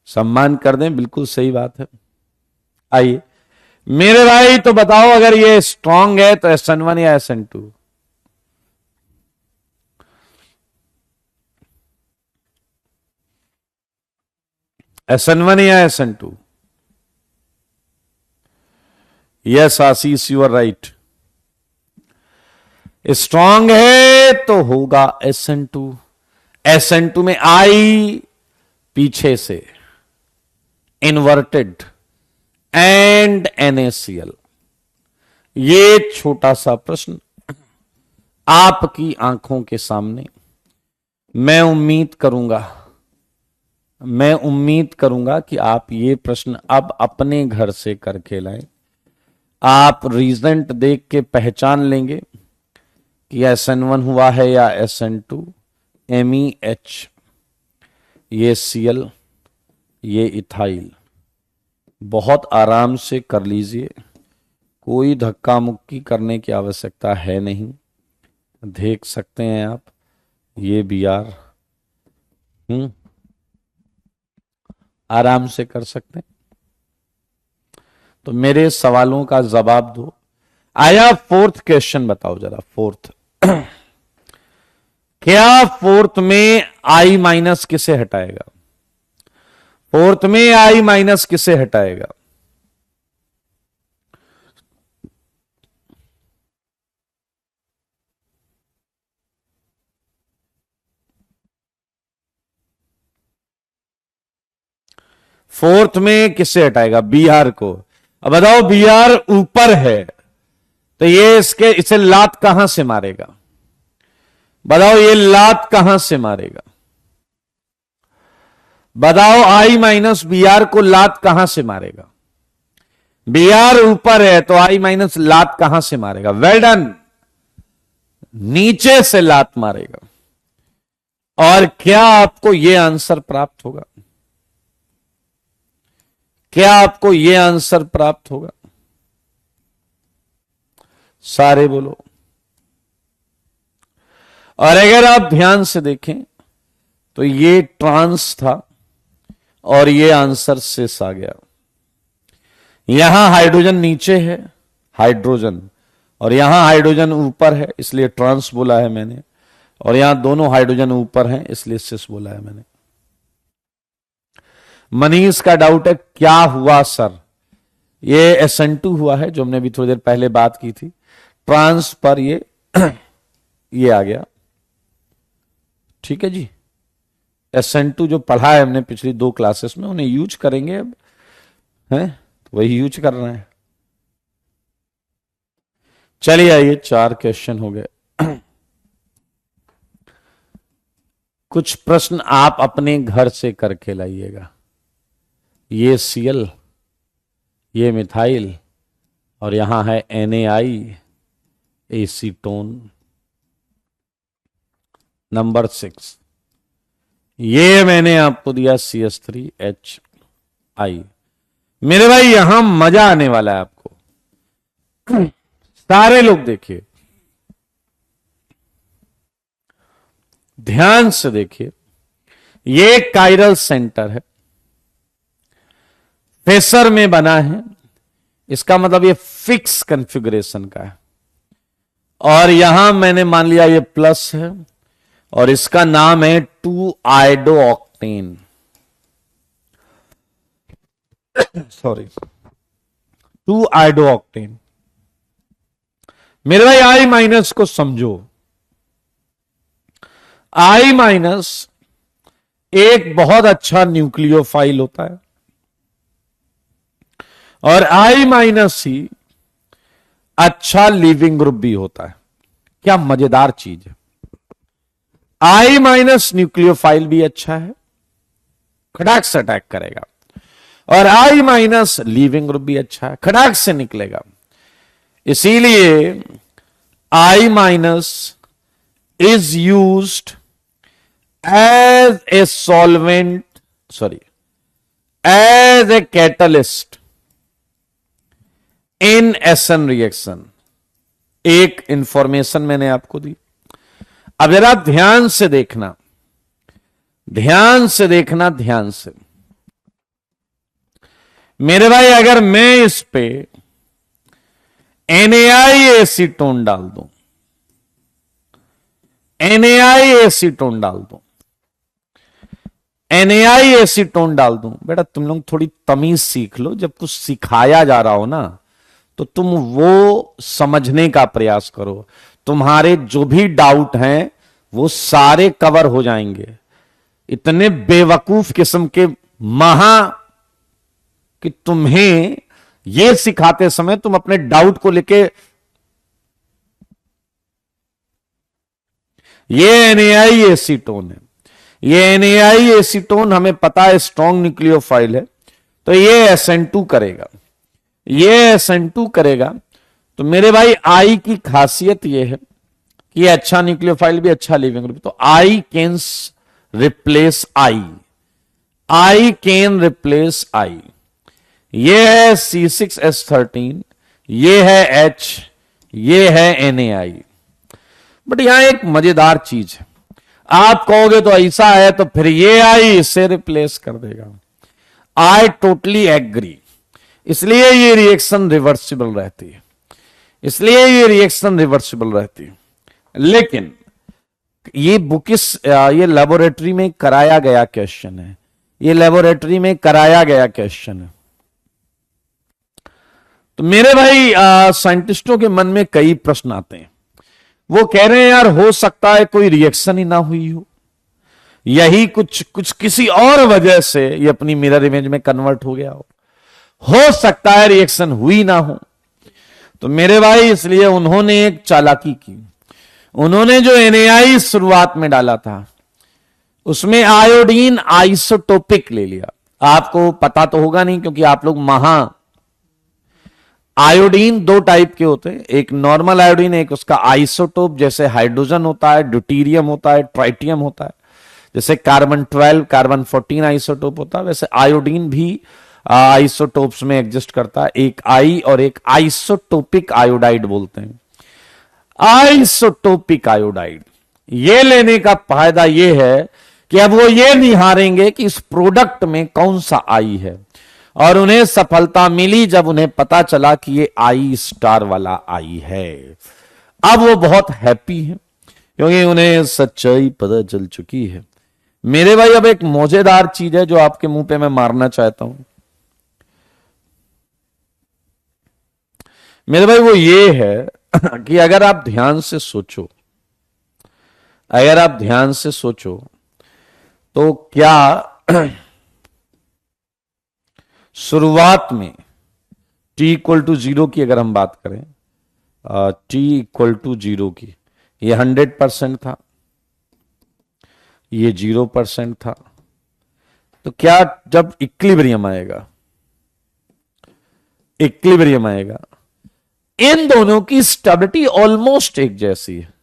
सम्मान कर दें, बिल्कुल सही बात है। आइए मेरे भाई, तो बताओ अगर ये स्ट्रांग है तो SN1 या SN2? SN1 या SN2? Yes Ashish, you are right. Strong है तो होगा SN2। SN2 में I पीछे से इन्वर्टेड एंड NaCl। ये छोटा सा प्रश्न आपकी आंखों के सामने, मैं उम्मीद करूंगा कि आप ये प्रश्न अब अपने घर से करके लाएं। आप रीजल्ट देख के पहचान लेंगे कि SN1 हुआ है या SN2। MEH, ये Cl, ये इथाइल। बहुत आराम से कर लीजिए, कोई धक्का मुक्की करने की आवश्यकता है नहीं। देख सकते हैं आप, ये Br आराम से कर सकते हैं। तो मेरे सवालों का जवाब दो। आया फोर्थ क्वेश्चन, बताओ जरा फोर्थ। क्या फोर्थ में I- किसे हटाएगा? फोर्थ में I- किसे हटाएगा? फोर्थ में किसे हटाएगा? Br को। अब बताओ, Br ऊपर है तो ये इसे लात कहां से मारेगा? बताओ, ये लात कहां से मारेगा? बताओ, I- को लात कहां से मारेगा? Br ऊपर है तो I- लात कहां से मारेगा? वेल डन, नीचे से लात मारेगा। और क्या आपको यह आंसर प्राप्त होगा? क्या आपको यह आंसर प्राप्त होगा? सारे बोलो। और अगर आप ध्यान से देखें तो ये ट्रांस था और ये आंसर सिस आ गया। यहां हाइड्रोजन नीचे है, हाइड्रोजन, और यहां हाइड्रोजन ऊपर है, इसलिए ट्रांस बोला है मैंने। और यहां दोनों हाइड्रोजन ऊपर हैं, इसलिए सिस बोला है मैंने। मनीष का डाउट है क्या हुआ सर? ये SN2 हुआ है, जो हमने अभी थोड़ी देर पहले बात की थी। ट्रांस पर ये आ गया। ठीक है जी। SN2 जो पढ़ा है हमने पिछली 2 क्लासेस में, उन्हें यूज करेंगे अब, है तो वही यूज कर रहे हैं। चलिए आइए, 4 क्वेश्चन हो गए। कुछ प्रश्न आप अपने घर से करके लाइएगा। ये Cl, ये मिथाइल, और यहां है NaI एसीटोन। नंबर 6, ये मैंने आपको दिया CH3HI। मेरे भाई यहां मजा आने वाला है आपको। सारे लोग देखिए, ध्यान से देखिए, ये काइरल सेंटर है, फेसर में बना है, इसका मतलब ये फिक्स कॉन्फ़िगरेशन का है, और यहां मैंने मान लिया ये प्लस है, और इसका नाम है 2 आयोडोक्टेन, सॉरी 2 आयोडोक्टेन। मेरे भाई आई माइनस को समझो, आई माइनस एक बहुत अच्छा न्यूक्लियोफाइल होता है, और आई माइनस ही अच्छा लिविंग ग्रुप भी होता है। क्या मजेदार चीज है, आई माइनस न्यूक्लियोफाइल भी अच्छा है, खटाक से अटैक करेगा, और आई माइनस लिविंग ग्रुप भी अच्छा है, खटाक से निकलेगा। इसीलिए I minus is used as a solvent, sorry as a catalyst in SN reaction. एक इंफॉर्मेशन मैंने आपको दी, अब जरा ध्यान से देखना, ध्यान से देखना, ध्यान से। मेरे भाई अगर मैं इस पे NaI एसीटोन डाल दूं, NaI एसीटोन डाल दूं, NaI एसीटोन डाल दूं, बेटा तुम लोग थोड़ी तमीज सीख लो, जब कुछ सिखाया जा रहा हो ना तो तुम वो समझने का प्रयास करो, तुम्हारे जो भी डाउट हैं वो सारे कवर हो जाएंगे। इतने बेवकूफ किस्म के महा कि तुम्हें ये सिखाते समय तुम अपने डाउट को लेके, ये NaI एसीटोन है, ये NaI एसीटोन हमें पता है स्ट्रॉन्ग न्यूक्लियोफाइल है, तो ये SN2 करेगा, ये SN2 करेगा। तो मेरे भाई आई की खासियत ये है कि अच्छा न्यूक्लियोफाइल भी, अच्छा लिविंग ग्रुप, तो I can replace I can replace I. ये है C6H13, ये है H, ये है NaI। बट यहां एक मजेदार चीज है, आप कहोगे तो ऐसा है तो फिर ये आई इससे रिप्लेस कर देगा। आई टोटली एग्री, इसलिए ये रिएक्शन रिवर्सिबल रहती है, इसलिए ये रिएक्शन रिवर्सिबल रहती है। लेकिन ये बुकिस, ये लेबोरेटरी में कराया गया क्वेश्चन है, ये लेबोरेटरी में कराया गया क्वेश्चन है। तो मेरे भाई साइंटिस्टों के मन में कई प्रश्न आते हैं, वो कह रहे हैं यार हो सकता है कोई रिएक्शन ही ना हुई हो, यही कुछ किसी और वजह से ये अपनी मिरर इमेज में कन्वर्ट हो गया हो सकता है रिएक्शन हुई ना हो। तो मेरे भाई इसलिए उन्होंने एक चालाकी की, उन्होंने जो NaI शुरुआत में डाला था उसमें आयोडीन आइसोटोपिक ले लिया। आपको पता तो होगा नहीं क्योंकि आप लोग आयोडीन 2 टाइप के होते हैं, एक नॉर्मल आयोडीन, एक उसका आइसोटोप, जैसे हाइड्रोजन होता है, ड्यूटीरियम होता है, ट्राइटियम होता है, जैसे कार्बन 12 कार्बन 14 आइसोटोप होता है, वैसे आयोडीन भी आइसोटोप्स में एग्जिस्ट करता है। एक आई और एक आइसोटोपिक आयोडाइड बोलते हैं, आइसोटोपिक आयोडाइड। ये लेने का फायदा ये है कि अब वो ये निहारेंगे कि इस प्रोडक्ट में कौन सा आई है, और उन्हें सफलता मिली जब उन्हें पता चला कि ये आई स्टार वाला आई है। अब वो बहुत हैप्पी है क्योंकि उन्हें सच्चाई पता चल चुकी है। मेरे भाई अब एक मजेदार चीज है जो आपके मुंह पे मैं मारना चाहता हूं मेरे भाई, वो ये है कि अगर आप ध्यान से सोचो, अगर आप ध्यान से सोचो तो क्या शुरुआत में t=0 की अगर हम बात करें, t=0 की, ये 100% था, ये 0% था, तो क्या जब इक्विलिब्रियम आएगा, इक्विलिब्रियम आएगा, इन दोनों की स्टेबिलिटी ऑलमोस्ट एक जैसी है,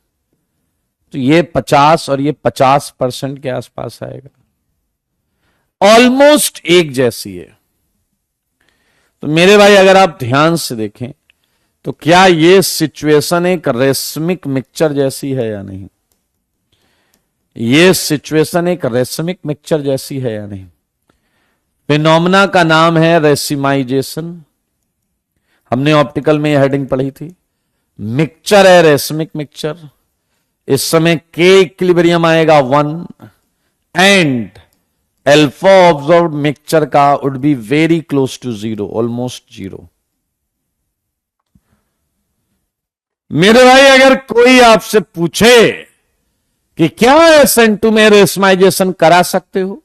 तो ये 50 और ये 50% के आसपास आएगा, ऑलमोस्ट एक जैसी है। तो मेरे भाई अगर आप ध्यान से देखें तो क्या ये सिचुएशन एक रेसमिक मिक्सचर जैसी है या नहीं? ये सिचुएशन एक रेसमिक मिक्सचर जैसी है या नहीं? फिनोमेना का नाम है रेसिमाइजेशन। हमने ऑप्टिकल में हेडिंग पढ़ी थी। मिक्सचर है रेसमिक मिक्सचर। इस समय के इक्विलिब्रियम आएगा 1 एंड अल्फा ऑब्जर्व्ड मिक्सचर का would be very close to 0, almost 0। मेरे भाई, अगर कोई आपसे पूछे कि क्या SN2 में रेसमाइजेशन करा सकते हो,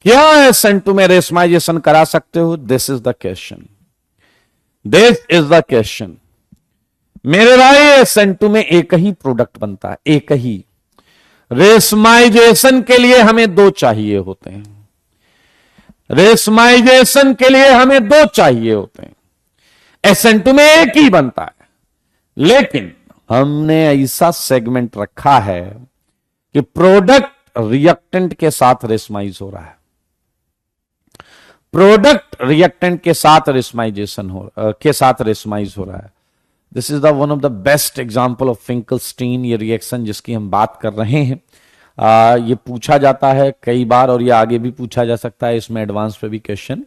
क्या SN2 में रेसमाइजेशन करा सकते हो, this is the question, this is the question. मेरे भाई, SN2 में एक ही प्रोडक्ट बनता है, एक ही। रेसमाइजेशन के लिए हमें 2 चाहिए होते हैं। रेसमाइजेशन के लिए हमें 2 चाहिए होते हैं। SN2 में एक ही बनता है, लेकिन हमने ऐसा सेगमेंट रखा है कि प्रोडक्ट रिएक्टेंट के साथ रेसमाइज हो रहा है। प्रोडक्ट रिएक्टेंट के साथ रेसमाइजेशन के साथ रेसमाइज हो रहा है। This is the one of the best example of Finkelstein, ये रिएक्शन जिसकी हम बात कर रहे हैं। ये पूछा जाता है कई बार और ये आगे भी पूछा जा सकता है। इसमें एडवांस पे भी क्वेश्चन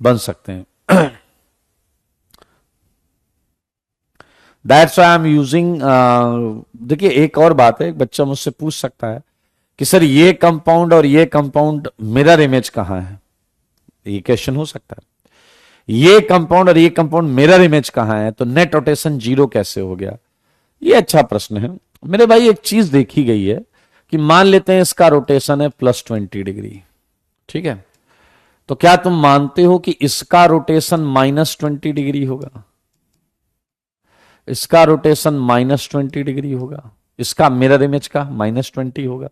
बन सकते हैं। That's why I am using. देखिए, एक और बात है, एक बच्चा मुझसे पूछ सकता है कि सर ये कंपाउंड और ये कंपाउंड मिरर इमेज कहां है? ये क्वेश्चन हो सकता है। ये कंपाउंड और ये कंपाउंड मिरर इमेज कहां है, तो नेट रोटेशन 0 कैसे हो गया? ये अच्छा प्रश्न है मेरे भाई। एक चीज देखी गई है कि मान लेते हैं इसका रोटेशन है +20 डिग्री, ठीक है? तो क्या तुम मानते हो कि इसका रोटेशन -20 डिग्री होगा? इसका रोटेशन -20 डिग्री होगा, इसका मिरर इमेज का -20 होगा।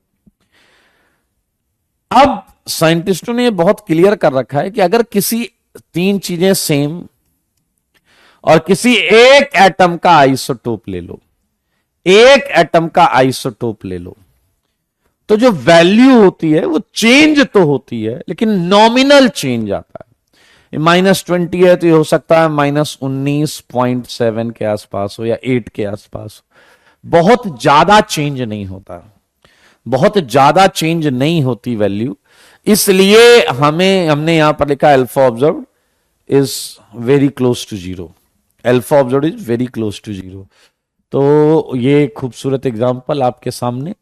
अब साइंटिस्टों ने बहुत क्लियर कर रखा है कि अगर किसी 3 चीजें सेम और किसी एक एटम का आइसोटोप ले लो, एक एटम का आइसोटोप ले लो, तो जो वैल्यू होती है वो चेंज तो होती है, लेकिन नॉमिनल चेंज आता है। -20 है तो ये हो सकता है -19.7 के आसपास हो या 8 के आसपास हो। बहुत ज्यादा चेंज नहीं होता, बहुत ज्यादा चेंज नहीं होती वैल्यू। इसलिए हमने यहां पर लिखा alpha observed is very close to 0। Alpha observed is very close to 0। तो ये खूबसूरत एग्जांपल आपके सामने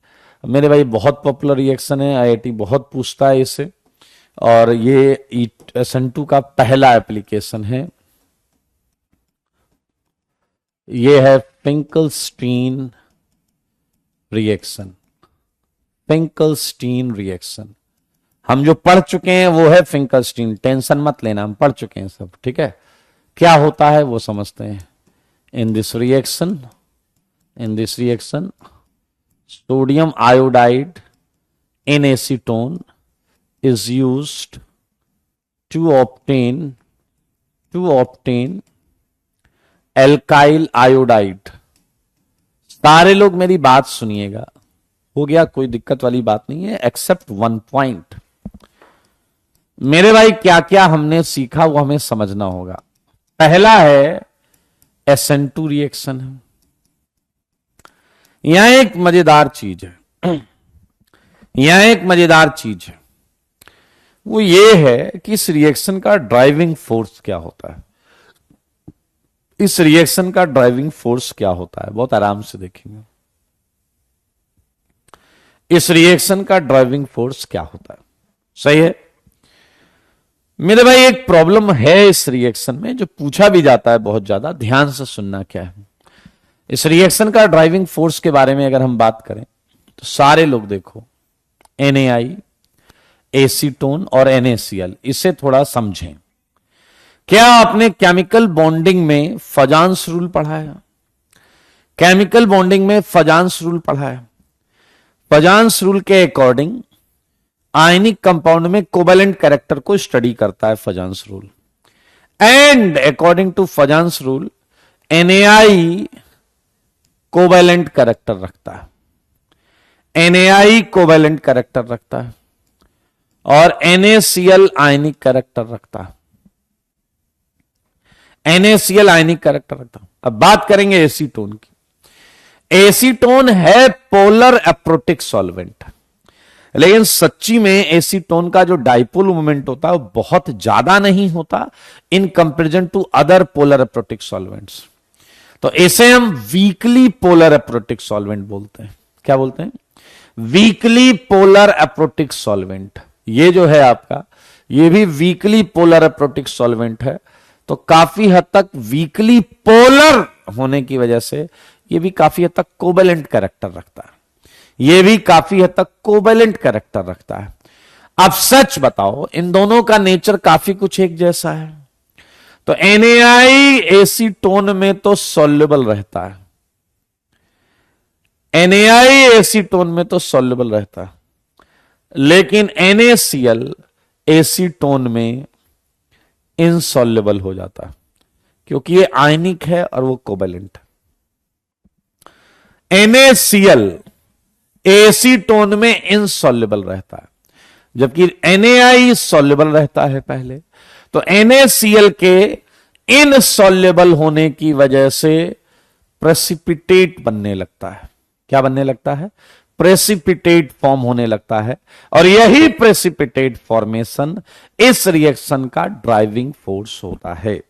मेरे भाई। बहुत पॉपुलर रिएक्शन है, IIT बहुत पूछता है इसे, और ये SN2 का पहला एप्लीकेशन है। ये है फिंकलस्टीन रिएक्शन। फिंकलस्टीन रिएक्शन हम जो पढ़ चुके हैं वो है फिंकलस्टीन। टेंशन मत लेना, हम पढ़ चुके हैं सब, ठीक है? क्या होता है वो समझते हैं। In this reaction sodium iodide in acetone is used to obtain alkyl iodide। सारे लोग मेरी बात सुनिएगा, हो गया? कोई दिक्कत वाली बात नहीं है, एक्सेप्ट 1 पॉइंट। मेरे भाई, क्या क्या हमने सीखा वो हमें समझना होगा। पहला है SN2 रिएक्शन है। यहां एक मजेदार चीज है, यहां एक मजेदार चीज है, वो ये है कि इस रिएक्शन का ड्राइविंग फोर्स क्या होता है। इस रिएक्शन का ड्राइविंग फोर्स क्या होता है, बहुत आराम से देखेंगे। इस रिएक्शन का ड्राइविंग फोर्स क्या होता है, सही है मेरे भाई। एक प्रॉब्लम है इस रिएक्शन में जो पूछा भी जाता है बहुत ज्यादा, ध्यान से सुनना। क्या है इस रिएक्शन का ड्राइविंग फोर्स के बारे में अगर हम बात करें तो सारे लोग देखो, NaI, एसीटोन और NaCl, इसे थोड़ा समझें। क्या आपने केमिकल बॉन्डिंग में फजांस रूल पढ़ा है? केमिकल बॉन्डिंग में फजांस रूल पढ़ा है। फजांस रूल के अकॉर्डिंग आयनिक कंपाउंड में कोवेलेंट कैरेक्टर को स्टडी करता है Fajans rule, and according to Fajans rule NaI covalent character रखता है। NaI कोवेलेंट कैरेक्टर रखता है और NaCl आयनिक कैरेक्टर रखता है। NaCl आयनिक कैरेक्टर रखता है। अब बात करेंगे एसीटोन की। एसीटोन है पोलर एप्रोटिक सॉल्वेंट, लेकिन सच्ची में एसीटोन का जो डाइपोल मोमेंट होता है वो बहुत ज्यादा नहीं होता in comparison to other polar aprotic solvents. तो इसे हम वीकली पोलर एप्रोटिक सॉल्वेंट बोलते हैं। क्या बोलते हैं? Weekly polar aprotic solvent. ये जो है आपका, ये भी वीकली पोलर एप्रोटिक सॉल्वेंट है। तो काफी हद तक वीकली पोलर होने की वजह से ये भी काफी हद तक कोवेलेंट कैरेक्टर रखता है। ये भी काफी हद तक कोवेलेंट कैरेक्टर रखता है। अब सच बताओ, इन दोनों का नेचर काफी कुछ एक जैसा है। तो NaI एसीटोन में तो सॉल्युबल रहता है, NaI एसीटोन में तो सॉल्युबल रहता है, लेकिन NaCl एसीटोन में इनसॉल्युबल हो जाता है, क्योंकि ये आयनिक है और वो कोवेलेंट है। NaCl एसीटोन में इनसॉल्युबल रहता है, जबकि NaI सॉल्युबल रहता है पहले। तो NaCl के इनसॉल्युबल होने की वजह से प्रेसिपिटेट बनने लगता है। क्या बनने लगता है? प्रेसिपिटेट फॉर्म होने लगता है। और यही प्रेसिपिटेट फॉर्मेशन इस रिएक्शन का ड्राइविंग फोर्स होता है।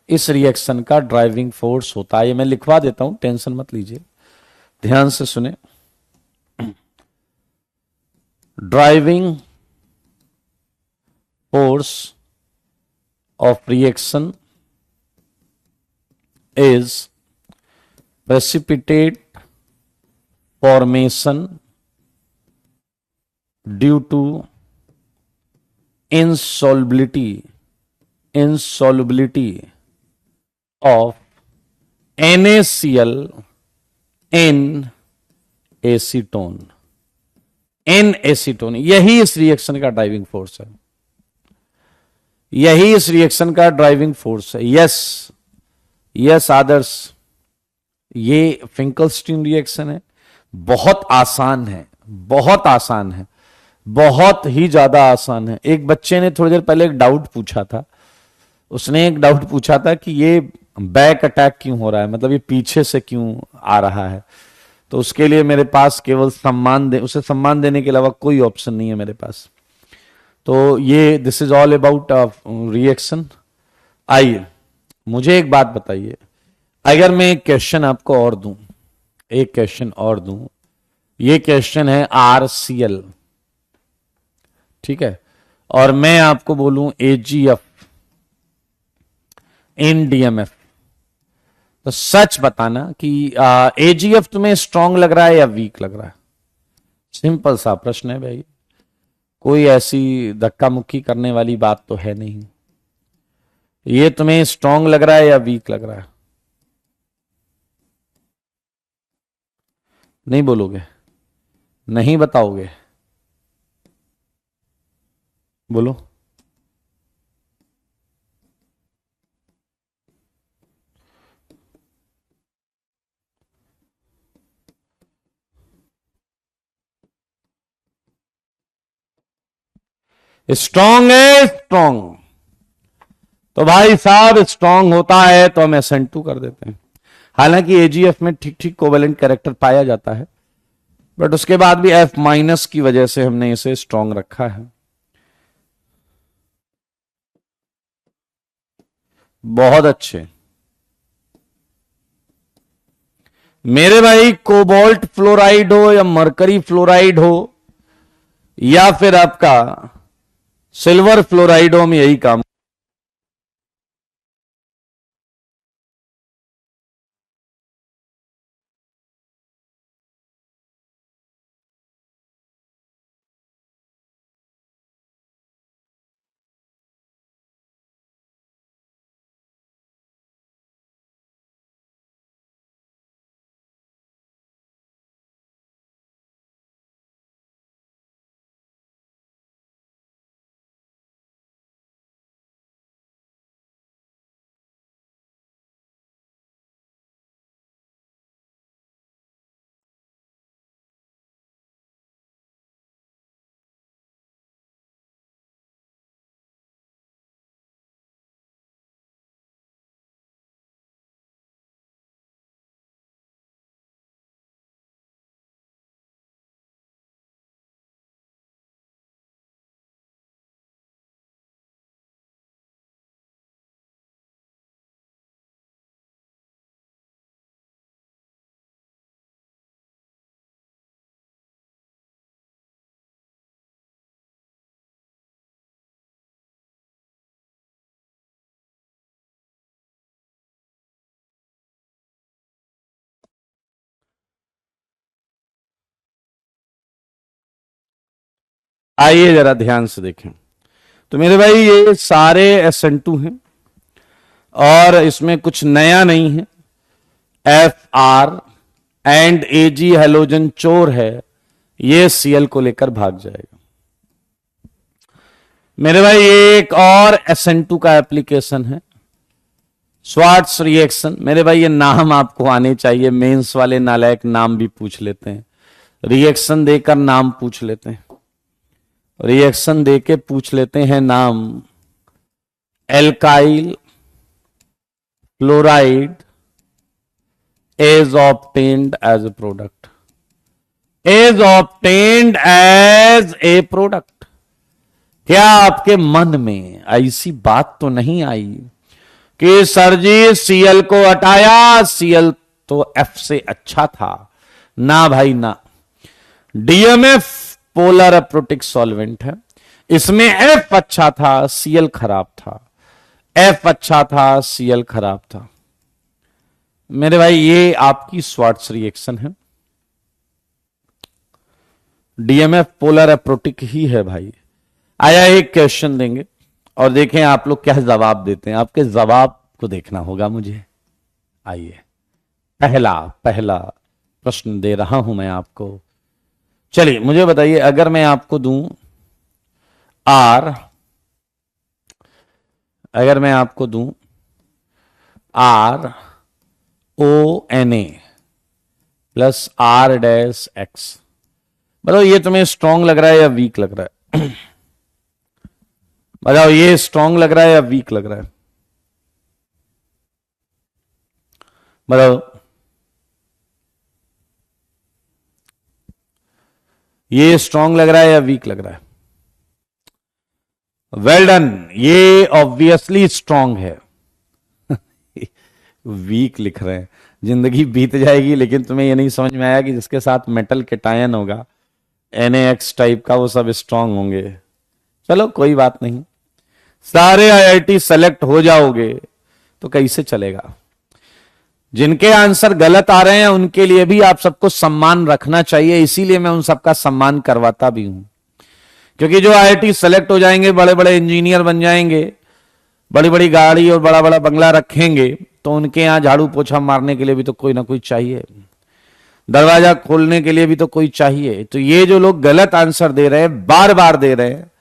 इस रिएक्शन का ड्राइविंग फोर्स होता है। ये मैं लिखवा देता हूं, टेंशन मत लीजिए, ध्यान से सुने। Driving force of reaction is precipitate formation due to insolubility of NaCl in acetone। यही इस रिएक्शन का ड्राइविंग फोर्स है, यही इस रिएक्शन का ड्राइविंग फोर्स है। यस आदर्श, ये फिंकलस्टीन रिएक्शन है, बहुत आसान है, बहुत आसान है, बहुत ही ज्यादा आसान है। एक बच्चे ने थोड़ी देर पहले एक डाउट पूछा था, उसने एक डाउट पूछा था कि ये बैक अटैक क्यों हो रहा है, मतलब ये पीछे से क्यों आ रहा है। तो उसके लिए मेरे पास केवल उसे सम्मान देने के अलावा कोई ऑप्शन नहीं है मेरे पास। तो ये this is all about reaction. आइए मुझे एक बात बताइए, अगर मैं एक क्वेश्चन आपको और दूं, एक क्वेश्चन और दूं, ये क्वेश्चन है RCl, ठीक है, और मैं आपको बोलूं AgF इन DMF, तो सच बताना कि AgF तुम्हें स्ट्रांग लग रहा है या वीक लग रहा है? सिंपल सा प्रश्न है भाई, कोई ऐसी धक्का मुक्की करने वाली बात तो है नहीं। ये तुम्हें स्ट्रांग लग रहा है या वीक लग रहा है? नहीं बोलोगे? नहीं बताओगे? बोलो। स्ट्रांग है, स्ट्रांग। तो भाई साहब स्ट्रांग होता है तो हम SN2 कर देते हैं। हालांकि AgF में ठीक ठीक कोवेलेंट कैरेक्टर पाया जाता है, बट उसके बाद भी F- की वजह से हमने इसे स्ट्रांग रखा है। बहुत अच्छे मेरे भाई, कोबाल्ट फ्लोराइड हो या मरकरी फ्लोराइड हो या फिर आपका सिल्वर फ्लोराइड हो, हम यही काम आइए जरा ध्यान से देखें। तो मेरे भाई ये सारे SN2 हैं और इसमें कुछ नया नहीं है। FR एंड AG हेलोजन चोर है, ये Cl को लेकर भाग जाएगा। मेरे भाई ये एक और SN2 का एप्लीकेशन है, स्वार्ट्स रिएक्शन। मेरे भाई ये नाम आपको आने चाहिए, मेंस वाले नालायक नाम भी पूछ लेते हैं, रिएक्शन देकर नाम पूछ लेते हैं, रिएक्शन देके पूछ लेते हैं नाम। Alkyl chloride is obtained as a product, is obtained as a product। क्या आपके मन में ऐसी बात तो नहीं आई कि सर जी Cl को हटाया, Cl तो F से अच्छा था? ना भाई ना। DMF पोलर अप्रोटिक सॉल्वेंट है, इसमें F अच्छा था, Cl खराब था, F अच्छा था, Cl खराब था। मेरे भाई ये आपकी स्वार्ट्स रिएक्शन है, DMF पोलर अप्रोटिक ही है भाई। आया एक क्वेश्चन देंगे और देखें आप लोग क्या जवाब देते हैं, आपके जवाब को देखना होगा मुझे। आइए पहला प्रश्न दे रहा हूं मैं आपको। चलिए मुझे बताइए, अगर मैं आपको दूं R, अगर मैं आपको दूं RONA प्लस R-X, बताओ ये तुम्हें स्ट्रॉन्ग लग रहा है या वीक लग रहा है? बताओ ये स्ट्रॉन्ग लग रहा है या वीक लग रहा है? बताओ ये स्ट्रॉन्ग लग रहा है या वीक लग रहा है? वेल डन, ये ऑब्वियसली स्ट्रॉन्ग है। वीक लिख रहे हैं, जिंदगी बीत जाएगी लेकिन तुम्हें ये नहीं समझ में आया कि जिसके साथ मेटल कैटायन होगा NaX टाइप का, वो सब स्ट्रांग होंगे। चलो कोई बात नहीं, सारे IIT सेलेक्ट हो जाओगे तो कैसे चलेगा? जिनके आंसर गलत आ रहे हैं उनके लिए भी आप सबको सम्मान रखना चाहिए, इसीलिए मैं उन सबका सम्मान करवाता भी हूं। क्योंकि जो IIT सेलेक्ट हो जाएंगे, बड़े बड़े इंजीनियर बन जाएंगे, बड़ी बड़ी गाड़ी और बड़ा बड़ा बंगला रखेंगे, तो उनके यहां झाड़ू पोछा मारने के लिए भी तो कोई ना कोई चाहिए, दरवाजा खोलने के लिए भी तो कोई चाहिए। तो ये जो लोग गलत आंसर दे रहे हैं, बार बार दे रहे हैं,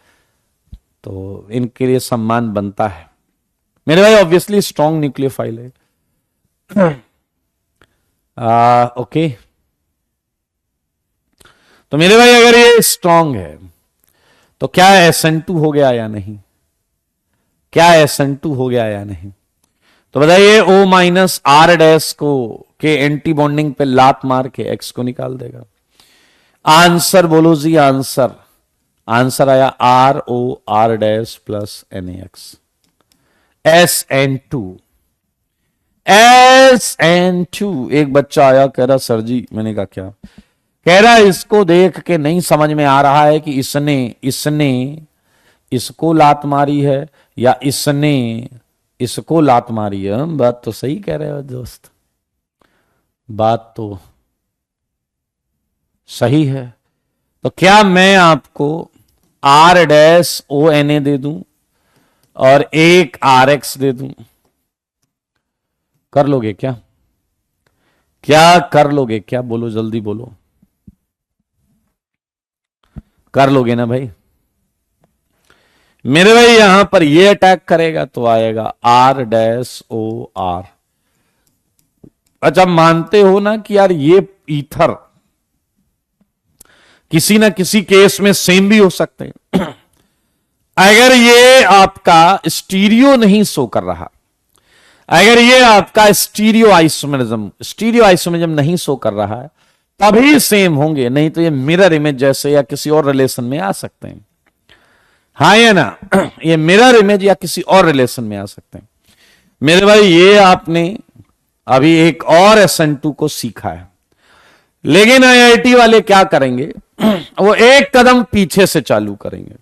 तो इनके लिए सम्मान बनता है। मेरे भाई ऑब्वियसली स्ट्रॉन्ग न्यूक्लियोफाइल है। ओके, तो मेरे भाई अगर ये स्ट्रॉन्ग है तो क्या SN2 हो गया या नहीं? क्या SN2 हो गया या नहीं? तो बताइए O-R- को के एंटी बॉन्डिंग पे लात मार के X को निकाल देगा। आंसर बोलो जी, आंसर। आंसर आया ROR- प्लस NaX, SN2। एक बच्चा आया कह रहा सर जी, मैंने कहा क्या? कह रहा इसको देख के नहीं समझ में आ रहा है कि इसने इसको लात मारी है या इसने इसको लात मारी है। बात तो सही कह रहे हो दोस्त, बात तो सही है। तो क्या मैं आपको R-ONA दे दूं और एक RX दे दूं? कर लोगे क्या? क्या कर लोगे क्या? बोलो जल्दी बोलो, कर लोगे ना भाई? मेरे भाई यहां पर ये अटैक करेगा तो आएगा R-OR। अच्छा, मानते हो ना कि यार ये ईथर किसी ना किसी केस में सेम भी हो सकते हैं। अगर ये आपका स्टीरियो नहीं शो कर रहा, अगर ये आपका स्टीरियो आइसोमेरिज्म नहीं शो कर रहा है, तभी सेम होंगे, नहीं तो ये मिरर इमेज जैसे या किसी और रिलेशन में आ सकते हैं। हाँ या ना? ये मिरर इमेज या किसी और रिलेशन में आ सकते हैं। मेरे भाई ये आपने अभी एक और SN2 को सीखा है, लेकिन IIT वाले क्या करेंगे? वो एक कदम पीछे से चालू करेंगे,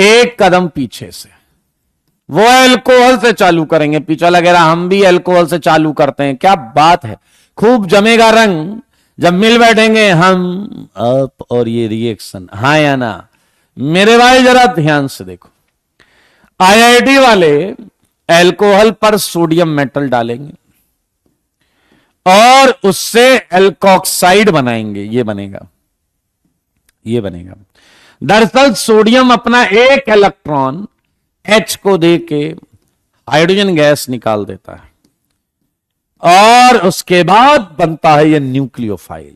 एक कदम पीछे से। वो अल्कोहल से चालू करेंगे, पीछा लगेगा हम भी अल्कोहल से चालू करते हैं। क्या बात है, खूब जमेगा रंग, जब मिल बैठेंगे हम आप और ये रिएक्शन। हाँ या ना? मेरे भाई जरा ध्यान से देखो, आईआईटी वाले अल्कोहल पर सोडियम मेटल डालेंगे और उससे एल्कोक्साइड बनाएंगे, ये बनेगा, ये बनेगा। दरअसल सोडियम अपना एक इलेक्ट्रॉन H को दे के हाइड्रोजन गैस निकाल देता है और उसके बाद बनता है ये न्यूक्लियोफाइल,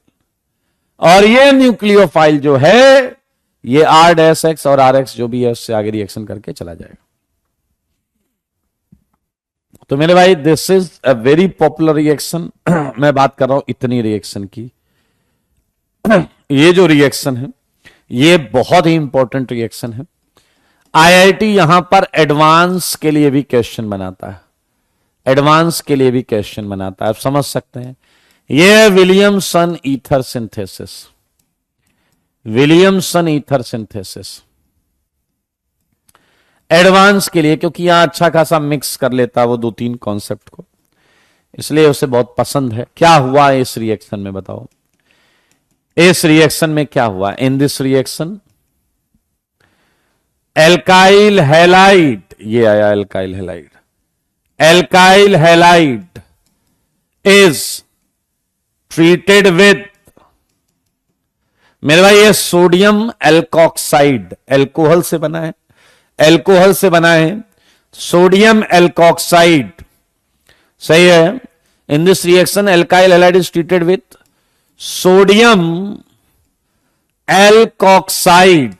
और ये न्यूक्लियोफाइल जो है ये R-X और RX जो भी है उससे आगे रिएक्शन करके चला जाएगा। तो मेरे भाई this is a very popular reaction. मैं बात कर रहा हूं इतनी रिएक्शन की। ये जो रिएक्शन है ये बहुत ही इंपॉर्टेंट रिएक्शन है। आईआईटी यहां पर एडवांस के लिए भी क्वेश्चन बनाता है, एडवांस के लिए भी क्वेश्चन बनाता है, आप समझ सकते हैं। ये Williamson ether synthesis, Williamson ether synthesis advance के लिए, क्योंकि यहां अच्छा खासा मिक्स कर लेता है वो 2-3 कॉन्सेप्ट को, इसलिए उसे बहुत पसंद है। क्या हुआ इस रिएक्शन में बताओ, इस रिएक्शन में क्या हुआ? In this reaction alkyl halide, ये आया alkyl halide, alkyl halide is treated with, मेरे भाई ये सोडियम एल्कोक्साइड, एल्कोहल से बना है, एल्कोहल से बना है, सोडियम एल्कोक्साइड, सही है। In this reaction alkyl halide is treated with sodium alkoxide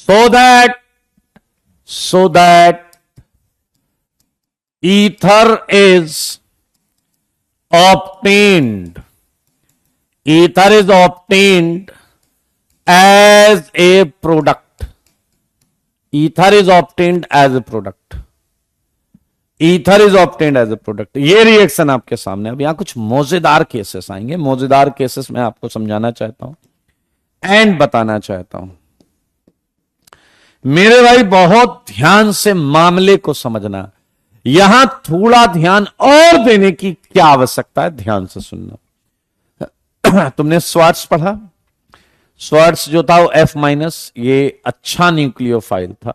so that ether is obtained, ether is obtained as a product, ether is obtained as a product, ether is obtained as a product। ये रिएक्शन आपके सामने। अब यहां कुछ मौजेदार केसेस आएंगे, मौजेदार केसेस मैं आपको समझाना चाहता हूं एंड बताना चाहता हूं। मेरे भाई बहुत ध्यान से मामले को समझना, यहां थोड़ा ध्यान और देने की क्या आवश्यकता है, ध्यान से सुनना। तुमने स्वार्ट्स पढ़ा, स्वार्ट्स जो था वो F-, ये अच्छा न्यूक्लियोफाइल था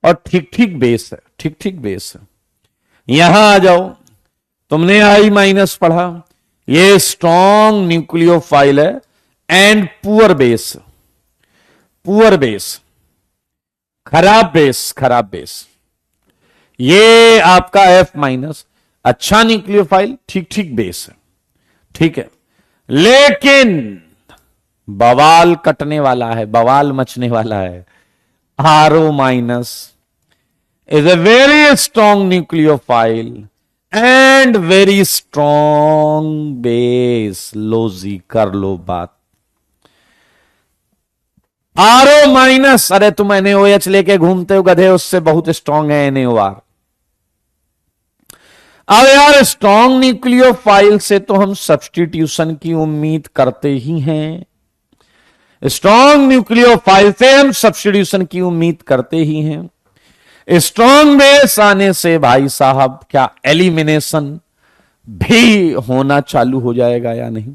और ठीक ठीक बेस है, ठीक ठीक बेस है। यहां आ जाओ, तुमने I- पढ़ा, ये स्ट्रॉन्ग न्यूक्लियोफाइल है and poor base, poor base, खराब बेस, खराब बेस। ये आपका F-, अच्छा न्यूक्लियोफाइल, ठीक ठीक बेस है, ठीक है, लेकिन बवाल कटने वाला है, बवाल मचने वाला है। RO- is a very strong nucleophile and very strong base. लो जी, कर लो बात। RO-, अरे तुम NaOH लेके घूमते हो गधे, उससे बहुत स्ट्रॉन्ग है NaOR। अब यार स्ट्रॉन्ग न्यूक्लियोफाइल से तो हम सब्स्टिट्यूशन की उम्मीद करते ही हैं, स्ट्रॉन्ग न्यूक्लियोफाइल से हम सब्स्टिट्यूशन की उम्मीद करते ही हैं। स्ट्रॉन्ग बेस आने से भाई साहब क्या एलिमिनेशन भी होना चालू हो जाएगा या नहीं,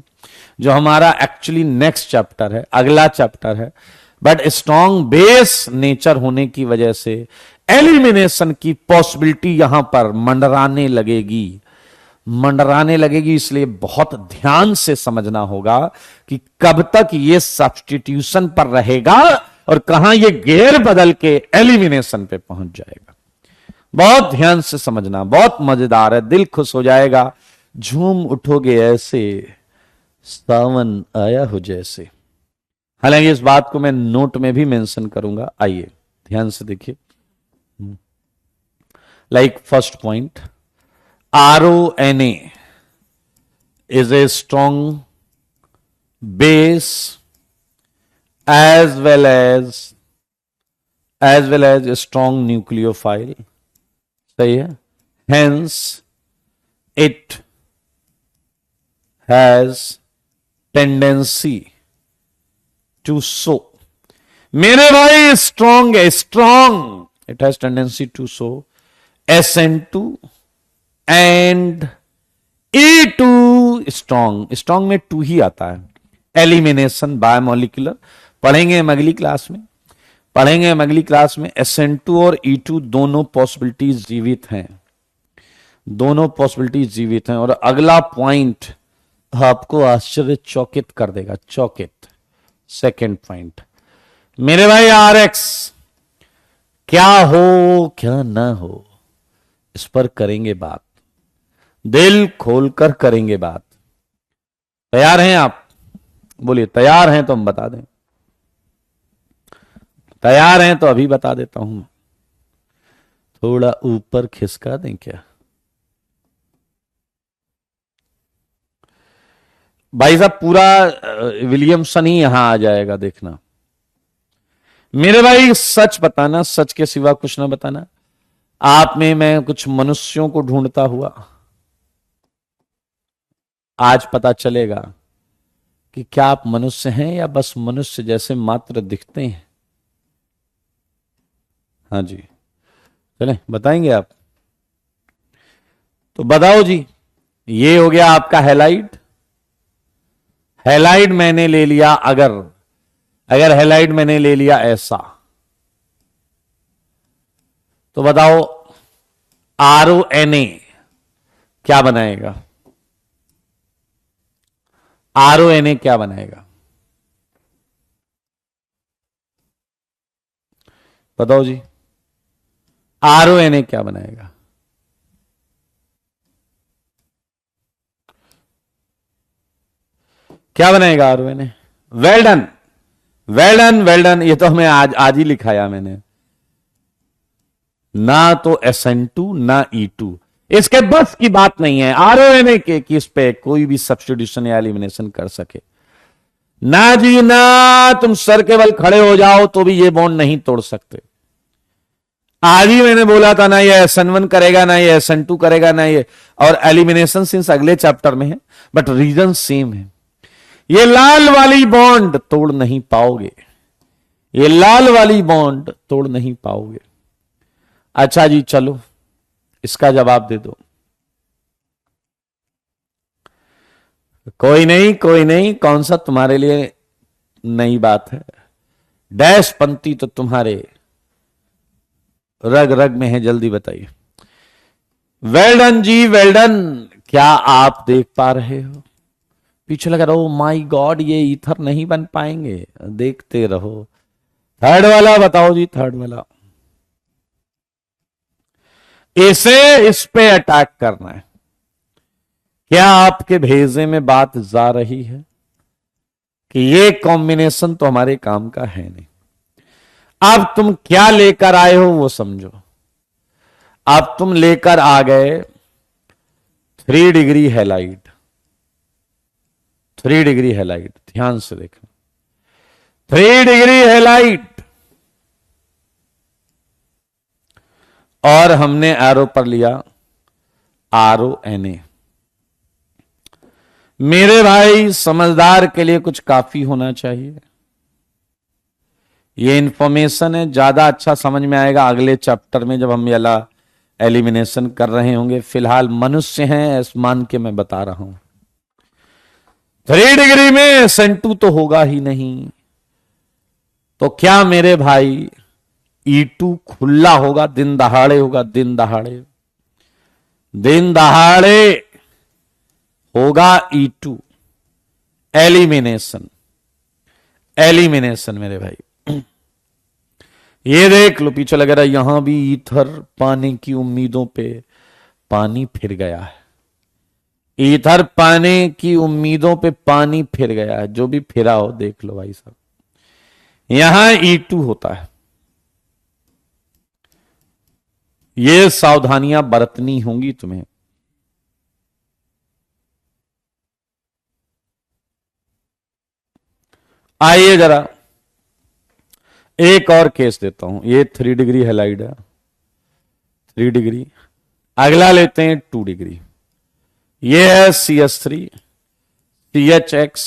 जो हमारा एक्चुअली नेक्स्ट चैप्टर है, अगला चैप्टर है। बट स्ट्रॉन्ग बेस नेचर होने की वजह से एलिमिनेशन की पॉसिबिलिटी यहां पर मंडराने लगेगी, मंडराने लगेगी। इसलिए बहुत ध्यान से समझना होगा कि कब तक ये सब्स्टिट्यूशन पर रहेगा और कहां ये गेयर बदल के एलिमिनेशन पे पहुंच जाएगा। बहुत ध्यान से समझना, बहुत मजेदार है, दिल खुश हो जाएगा, झूम उठोगे ऐसे सावन आया हो जैसे। हालांकि इस बात को मैं नोट में भी मेंशन करूंगा, आइए ध्यान से देखिए। Like first point, RONA is a strong base as well as a strong nucleophile, सही है। Hence it has tendency to show, मेरे भाई स्ट्रॉन्ग है, strong, it has tendency to show SN2 and E2 strong, strong में 2 ही आता है, एलिमिनेशन बायोमोलिकुलर पढ़ेंगे हम अगली क्लास में, पढ़ेंगे हम अगली क्लास में। SN2 और E2 दोनों पॉसिबिलिटीज जीवित हैं, दोनों पॉसिबिलिटीज जीवित हैं। और अगला पॉइंट आपको आश्चर्यचकित कर देगा, चौकित। सेकंड पॉइंट मेरे भाई, RX क्या हो क्या ना हो, इस पर करेंगे बात, दिल खोलकर करेंगे बात। तैयार हैं आप? बोलिए तैयार हैं तो हम बता दें। तैयार हैं तो अभी बता देता हूं। थोड़ा ऊपर खिसका दें क्या भाई साहब? पूरा विलियमसन ही यहां आ जाएगा, देखना मेरे भाई। सच बताना, सच के सिवा कुछ ना बताना। आप में मैं कुछ मनुष्यों को ढूंढता हुआ आज पता चलेगा कि क्या आप मनुष्य हैं या बस मनुष्य जैसे मात्र दिखते हैं। हाँ जी, चलें बताएंगे आप? तो बताओ जी। ये हो गया आपका हैलाइड। हैलाइड मैंने ले लिया, अगर हैलाइड मैंने ले लिया ऐसा, तो बताओ RONA क्या बनाएगा? RONA क्या बनाएगा? बताओ जी, RONA क्या बनाएगा? क्या बनाएगा RONA? Well done, well done, well done. ये तो हमें आज ही लिखाया मैंने। ना तो SN2 ना E2, इसके बस की बात नहीं है RONA के कि इस पे कोई भी सब्स्टिट्यूशन या एलिमिनेशन कर सके। ना जी ना, तुम सर के बल खड़े हो जाओ तो भी ये बॉन्ड नहीं तोड़ सकते। आज ही मैंने बोला था, ना ये SN1 करेगा, ना ये SN2 करेगा, ना ये, और एलिमिनेशन सिंस अगले चैप्टर में है, बट रीजन सेम है। ये लाल वाली बॉन्ड तोड़ नहीं पाओगे, ये लाल वाली बॉन्ड तोड़ नहीं पाओगे। अच्छा जी, चलो इसका जवाब दे दो। कोई नहीं, कोई नहीं, कौन सा तुम्हारे लिए नई बात है। डैश पंक्ति तो तुम्हारे रग रग में है, जल्दी बताइए। वेल डन जी, वेल डन। क्या आप देख पा रहे हो? पीछे लगा रहो, माय गॉड ये ईथर नहीं बन पाएंगे, देखते रहो। थर्ड वाला बताओ जी, थर्ड वाला। इसे इस पे अटैक करना है। क्या आपके भेजे में बात जा रही है कि ये कॉम्बिनेशन तो हमारे काम का है नहीं। अब तुम क्या लेकर आए हो वो समझो। अब तुम लेकर आ गए 3 डिग्री हैलाइड, 3 डिग्री हैलाइड, ध्यान से देखना, 3 डिग्री हैलाइड। और हमने एरो पर लिया RONA। मेरे भाई समझदार के लिए कुछ काफी होना चाहिए। ये इंफॉर्मेशन है, ज्यादा अच्छा समझ में आएगा अगले चैप्टर में जब हम ये एलिमिनेशन कर रहे होंगे। फिलहाल मनुष्य हैं ऐसा मान के मैं बता रहा हूं। 3 डिग्री में SN2 तो होगा ही नहीं, तो क्या मेरे भाई E2 खुला होगा? दिन दहाड़े होगा, दिन दहाड़े, दिन दहाड़े होगा E2। एलिमिनेशन, एलिमिनेशन मेरे भाई। ये देख लो, पीछे लग रहा है यहां भी ईथर पाने की उम्मीदों पे पानी फिर गया है। ईथर पाने की उम्मीदों पे पानी फिर गया है। जो भी फिरा हो देख लो भाई साहब, यहां E2 होता है। ये सावधानियां बरतनी होंगी तुम्हें। आइए जरा एक और केस देता हूं। ये 3 डिग्री हैलाइड है, 3 डिग्री। अगला लेते हैं 2 डिग्री। ये है CH3 CHX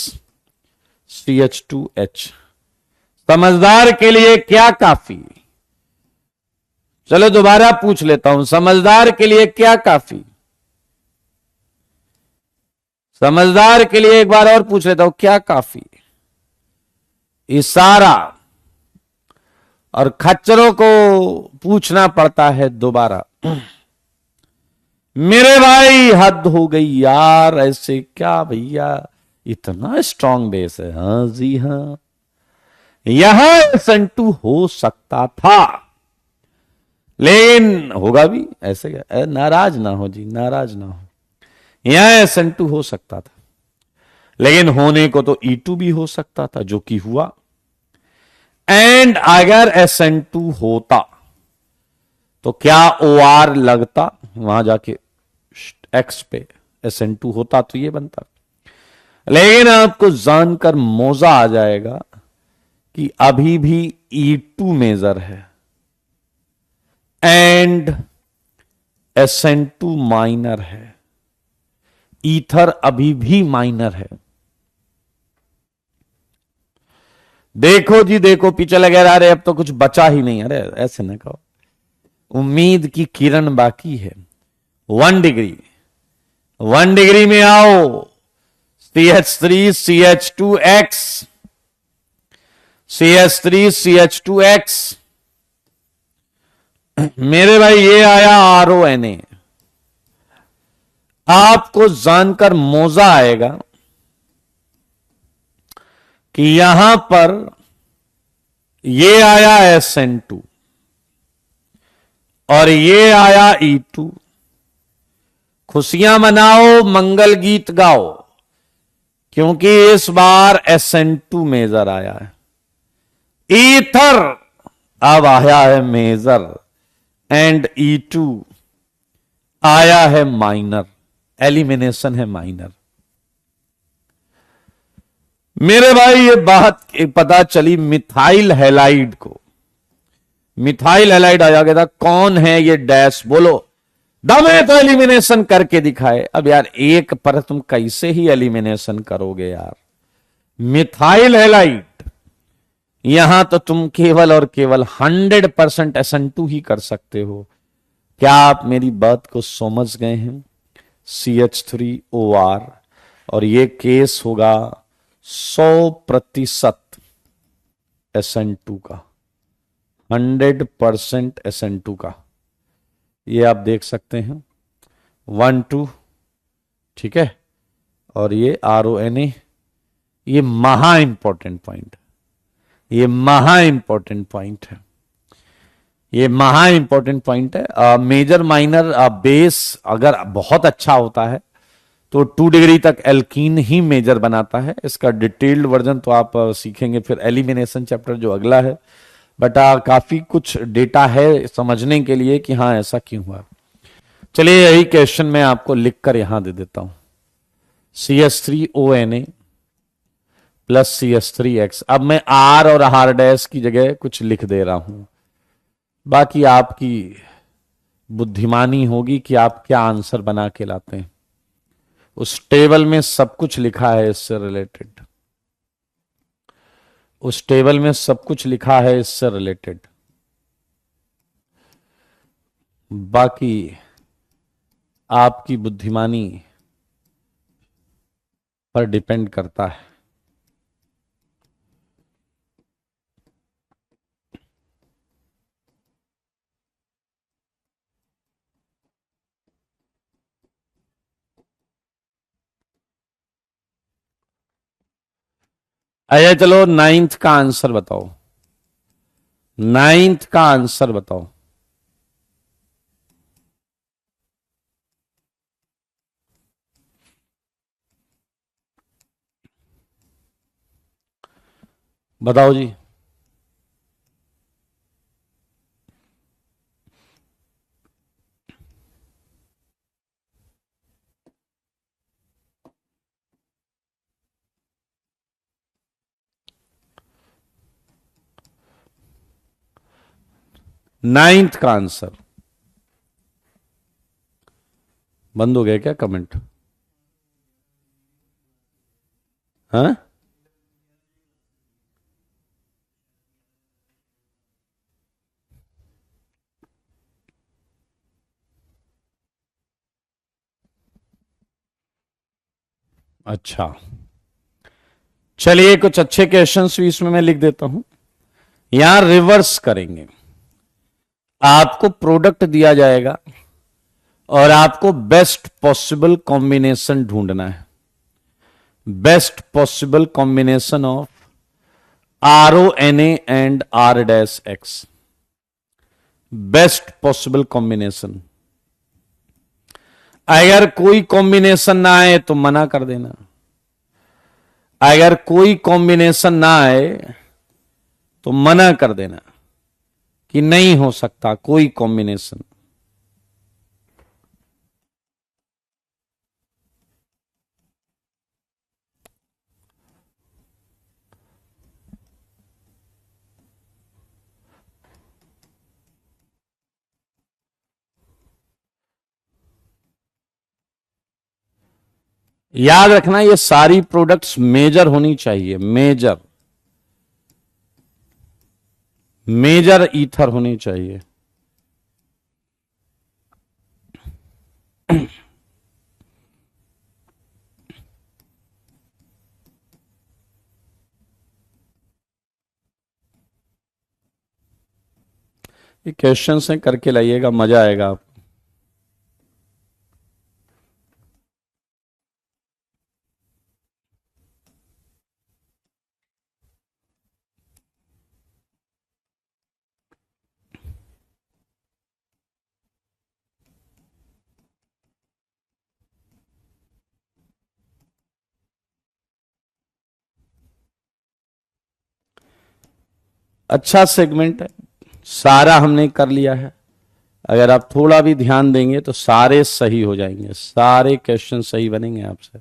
CH2H। समझदार के लिए क्या काफी? चलो दोबारा पूछ लेता हूं, समझदार के लिए क्या काफी? समझदार के लिए एक बार और पूछ लेता हूं, क्या काफी? इशारा, और खच्चरों को पूछना पड़ता है दोबारा। मेरे भाई हद हो गई यार, ऐसे क्या भैया, इतना स्ट्रांग बेस है। हाँ जी हाँ, यहां संटू हो सकता था, लेकिन होगा भी ऐसे क्या, नाराज ना हो जी, नाराज ना हो। यहां संटू हो सकता था, लेकिन होने को तो E2 भी हो सकता था, जो कि हुआ। एंड अगर SN2 होता तो क्या OR लगता वहां जाके, X पे SN2 होता तो ये बनता। लेकिन आपको जानकर मौजा आ जाएगा कि अभी भी E2 मेजर है एंड SN2 माइनर है, ईथर अभी भी माइनर है। देखो जी देखो, पीछे लगे रहा, अरे अब तो कुछ बचा ही नहीं, अरे ऐसे न कहो, उम्मीद की किरण बाकी है। 1 डिग्री, 1 डिग्री में आओ, CH3CH2X, CH3CH2X। मेरे भाई ये आया RONA। आपको जानकर मौजा आएगा कि यहां पर ये आया SN2 और ये आया E2। खुशियां मनाओ, मंगल गीत गाओ, क्योंकि इस बार SN2 मेजर आया है। ईथर अब आया है मेजर एंड E2 आया है माइनर, एलिमिनेशन है माइनर। मेरे भाई ये बात पता चली मिथाइल हैलाइड को, मिथाइल हैलाइड आया गया था, कौन है ये डैश, बोलो दम है तो एलिमिनेशन करके दिखाए। अब यार एक पर तुम कैसे ही एलिमिनेशन करोगे यार, मिथाइल हैलाइड, यहां तो तुम केवल और केवल 100% SN2 ही कर सकते हो। क्या आप मेरी बात को समझ गए हैं? CH3OR, और ये केस होगा 100% SN2 का, 100% SN2 का। ये आप देख सकते हैं 1 2, ठीक है, और ये RONA, ये महा इंपॉर्टेंट पॉइंट, ये महा इंपॉर्टेंट पॉइंट है, ये महा इंपॉर्टेंट पॉइंट है। मेजर माइनर बेस अगर बहुत अच्छा होता है तो 2 डिग्री तक एल्कीन ही मेजर बनाता है। इसका डिटेल्ड वर्जन तो आप सीखेंगे फिर एलिमिनेशन चैप्टर जो अगला है, बट काफी कुछ डेटा है समझने के लिए कि हाँ ऐसा क्यों हुआ। चलिए यही क्वेश्चन मैं आपको लिखकर यहां दे देता हूं, CH3ONA प्लस CH3X। अब मैं R और R डैश की जगह कुछ लिख दे रहा हूं, बाकी आपकी बुद्धिमानी होगी कि आप क्या आंसर बना के लाते हैं। उस टेबल में सब कुछ लिखा है इससे रिलेटेड, उस टेबल में सब कुछ लिखा है इससे रिलेटेड, बाकी आपकी बुद्धिमानी पर डिपेंड करता है। आइए चलो 9th का आंसर बताओ, 9th का आंसर बताओ। बताओ जी। नाइन्थ का आंसर बंद हो गया क्या कमेंट? हाँ, अच्छा चलिए कुछ अच्छे क्वेश्चंस भी इसमें मैं लिख देता हूं। यहां रिवर्स करेंगे। आपको प्रोडक्ट दिया जाएगा और आपको बेस्ट पॉसिबल कॉम्बिनेशन ढूंढना है। Best possible combination of RONA and R-X। Best possible combination. अगर कोई कॉम्बिनेशन ना आए तो मना कर देना। अगर कोई कॉम्बिनेशन ना आए तो मना कर देना कि नहीं हो सकता कोई कॉम्बिनेशन। याद रखना ये सारी प्रोडक्ट्स मेजर होनी चाहिए। मेजर मेजर ईथर होनी चाहिए। ये क्वेश्चन से करके लाइएगा, मजा आएगा आपको। अच्छा सेगमेंट है, सारा हमने कर लिया है। अगर आप थोड़ा भी ध्यान देंगे तो सारे सही हो जाएंगे, सारे क्वेश्चन सही बनेंगे आपसे।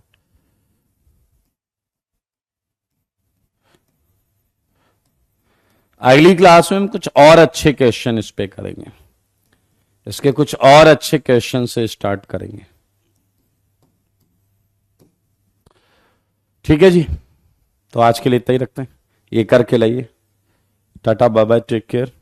अगली क्लास में हम कुछ और अच्छे क्वेश्चन इस पे करेंगे, इसके कुछ और अच्छे क्वेश्चन से स्टार्ट करेंगे। ठीक है जी, तो आज के लिए इतना ही रखते हैं। ये करके लाइए। Tata bye bye, take care.